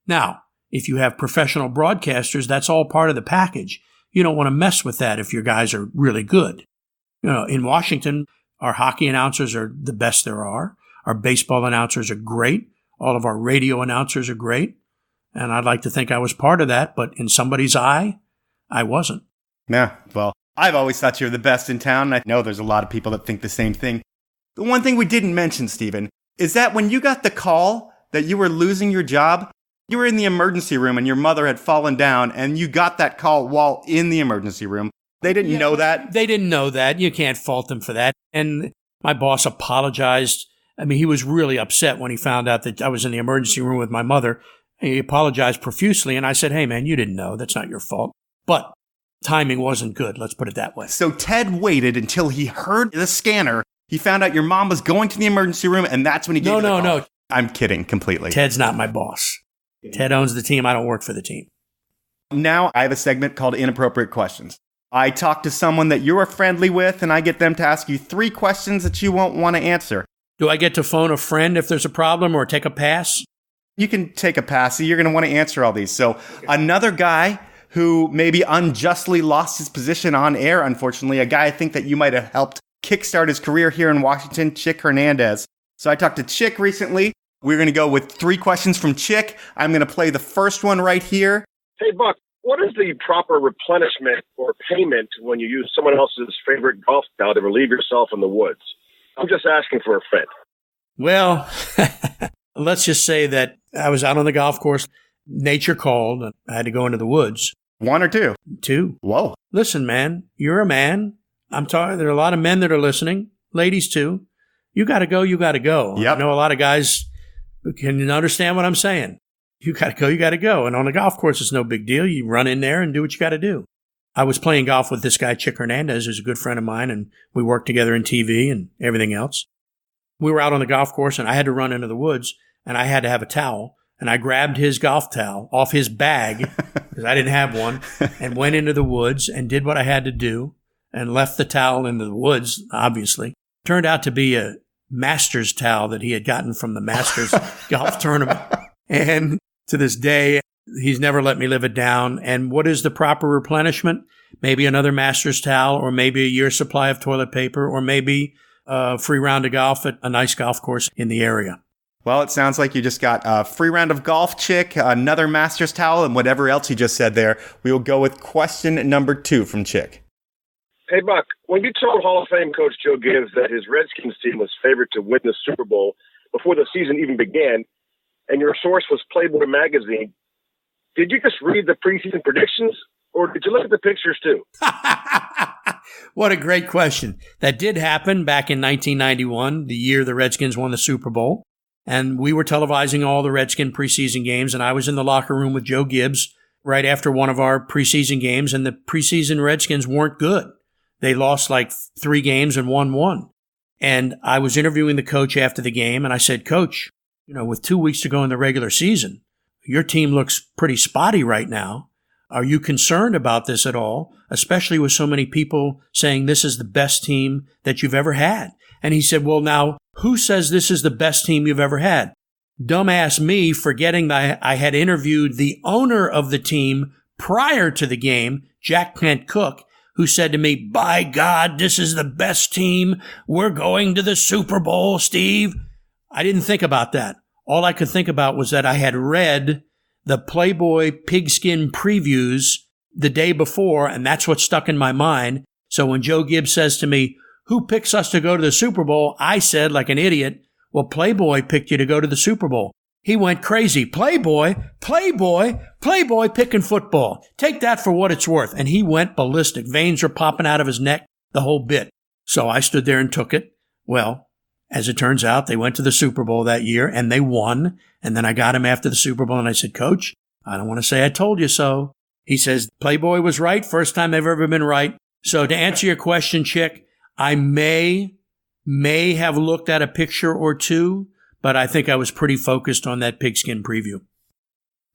Now, if you have professional broadcasters, that's all part of the package. You don't want to mess with that if your guys are really good. You know, in Washington, our hockey announcers are the best there are. Our baseball announcers are great. All of our radio announcers are great. And I'd like to think I was part of that, but in somebody's eye, I wasn't. Yeah, well, I've always thought you're the best in town. I know there's a lot of people that think the same thing. The one thing we didn't mention, Stephen, is that when you got the call that you were losing your job, you were in the emergency room and your mother had fallen down and you got that call while in the emergency room. They didn't know that? They didn't know that. You can't fault them for that. And my boss apologized. I mean, he was really upset when he found out that I was in the emergency room with my mother. He apologized profusely. And I said, hey, man, you didn't know. That's not your fault. But timing wasn't good. Let's put it that way. So Ted waited until he heard the scanner. He found out your mom was going to the emergency room, and that's when he gave the call. No. I'm kidding completely. Ted's not my boss. Ted owns the team. I don't work for the team. Now I have a segment called Inappropriate Questions. I talk to someone that you're friendly with, and I get them to ask you 3 questions that you won't want to answer. Do I get to phone a friend if there's a problem or take a pass? You can take a pass. You're going to want to answer all these. So another guy who maybe unjustly lost his position on air, unfortunately, a guy I think that you might have helped kickstart his career here in Washington, Chick Hernandez. So I talked to Chick recently. We're going to go with 3 questions from Chick. I'm going to play the first one right here. Hey, Buck, what is the proper replenishment or payment when you use someone else's favorite golf ball to relieve yourself in the woods? I'm just asking for a friend. Well, let's just say that I was out on the golf course. Nature called, and I had to go into the woods. 1 or 2? 2. Whoa. Listen, man, you're a man. I'm talking. There are a lot of men that are listening, ladies too. You got to go. You got to go. Yep. I know a lot of guys can understand what I'm saying. You got to go. You got to go. And on the golf course, it's no big deal. You run in there and do what you got to do. I was playing golf with this guy, Chick Hernandez, who's a good friend of mine, and we worked together in TV and everything else. We were out on the golf course, and I had to run into the woods, and I had to have a towel. And I grabbed his golf towel off his bag, because I didn't have one, and went into the woods and did what I had to do and left the towel in the woods, obviously. Turned out to be a Masters towel that he had gotten from the Masters golf tournament. And to this day, he's never let me live it down. And what is the proper replenishment? Maybe another Masters towel, or maybe a year's supply of toilet paper, or maybe a free round of golf at a nice golf course in the area. Well, it sounds like you just got a free round of golf, Chick, another Masters towel, and whatever else you just said there. We will go with question number 2 from Chick. Hey, Buck, when you told Hall of Fame coach Joe Gibbs that his Redskins team was favored to win the Super Bowl before the season even began, and your source was Playboy magazine, did you just read the preseason predictions, or did you look at the pictures too? What a great question. That did happen back in 1991, the year the Redskins won the Super Bowl. And we were televising all the Redskin preseason games, and I was in the locker room with Joe Gibbs right after one of our preseason games, and the preseason Redskins weren't good. They lost like 3 games and won 1. And I was interviewing the coach after the game, and I said, Coach, with 2 weeks to go in the regular season, your team looks pretty spotty right now. are you concerned about this at all, especially with so many people saying this is the best team that you've ever had? And he said, well, now, who says this is the best team you've ever had? Dumbass me, forgetting that I had interviewed the owner of the team prior to the game, Jack Kent Cook, who said to me, by God, this is the best team. We're going to the Super Bowl, Steve. I didn't think about that. All I could think about was that I had read the Playboy pigskin previews the day before, and that's what stuck in my mind. So when Joe Gibbs says to me, who picks us to go to the Super Bowl? I said, like an idiot, well, Playboy picked you to go to the Super Bowl. He went crazy. Playboy picking football. Take that for what it's worth. And he went ballistic. Veins were popping out of his neck, the whole bit. So I stood there and took it. Well, as it turns out, they went to the Super Bowl that year and they won. And then I got him after the Super Bowl and I said, Coach, I don't want to say I told you so. He says, Playboy was right. First time I've ever been right. So to answer your question, Chick, I may have looked at a picture or two, but I think I was pretty focused on that pigskin preview.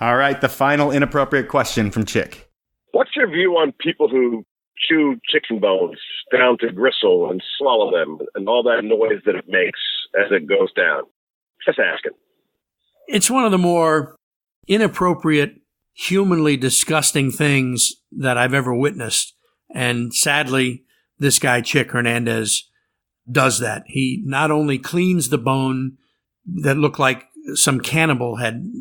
All right, the final inappropriate question from Chick. What's your view on people who chew chicken bones down to gristle and swallow them and all that noise that it makes as it goes down? Just asking. It's one of the more inappropriate, humanly disgusting things that I've ever witnessed. And sadly, this guy, Chick Hernandez, does that. He not only cleans the bone that looked like some cannibal had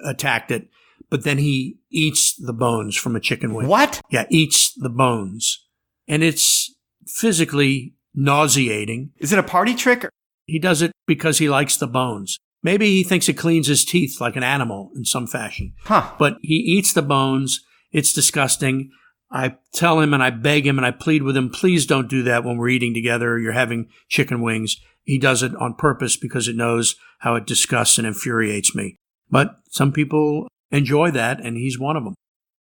attacked it, but then he eats the bones from a chicken wing. What? Yeah, eats the bones. And it's physically nauseating. Is it a party trick? He does it because he likes the bones. Maybe he thinks it cleans his teeth like an animal in some fashion. Huh. But he eats the bones. It's disgusting. I tell him and I beg him and I plead with him, please don't do that when we're eating together or you're having chicken wings. He does it on purpose because it knows how it disgusts and infuriates me. But some people enjoy that, and he's one of them.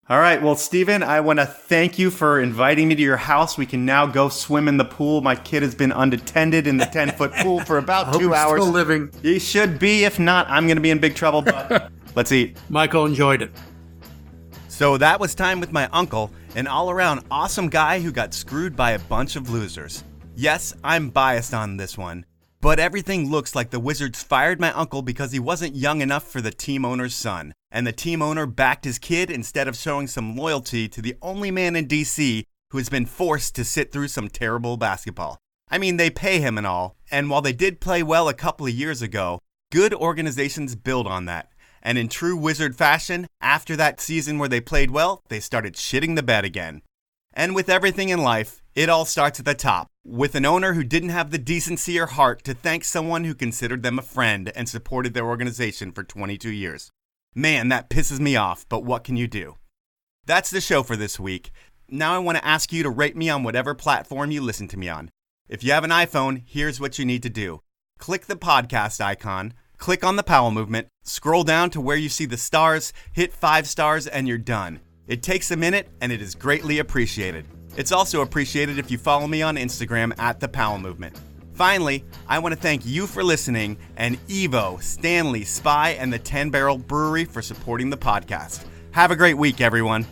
All right. Well, Stephen, I want to thank you for inviting me to your house. We can now go swim in the pool. My kid has been unattended in the 10-foot pool for about 2 hours. Still living. He should be. If not, I'm going to be in big trouble. But let's eat. Michael enjoyed it. So that was time with my uncle, an all-around awesome guy who got screwed by a bunch of losers. Yes, I'm biased on this one, but everything looks like the Wizards fired my uncle because he wasn't young enough for the team owner's son, and the team owner backed his kid instead of showing some loyalty to the only man in D.C. who has been forced to sit through some terrible basketball. I mean, they pay him and all, and while they did play well a couple of years ago, good organizations build on that. And in true Wizard fashion, after that season where they played well, they started shitting the bed again. And with everything in life, it all starts at the top, with an owner who didn't have the decency or heart to thank someone who considered them a friend and supported their organization for 22 years. Man, that pisses me off, but what can you do? That's the show for this week. Now I want to ask you to rate me on whatever platform you listen to me on. If you have an iPhone, here's what you need to do. Click the podcast icon, click on the Powell Movement, scroll down to where you see the stars, hit 5 stars, and you're done. It takes a minute, and it is greatly appreciated. It's also appreciated if you follow me on Instagram at The Powell Movement. Finally, I want to thank you for listening, and Evo, Stanley, Spy, and the 10 Barrel Brewery for supporting the podcast. Have a great week, everyone.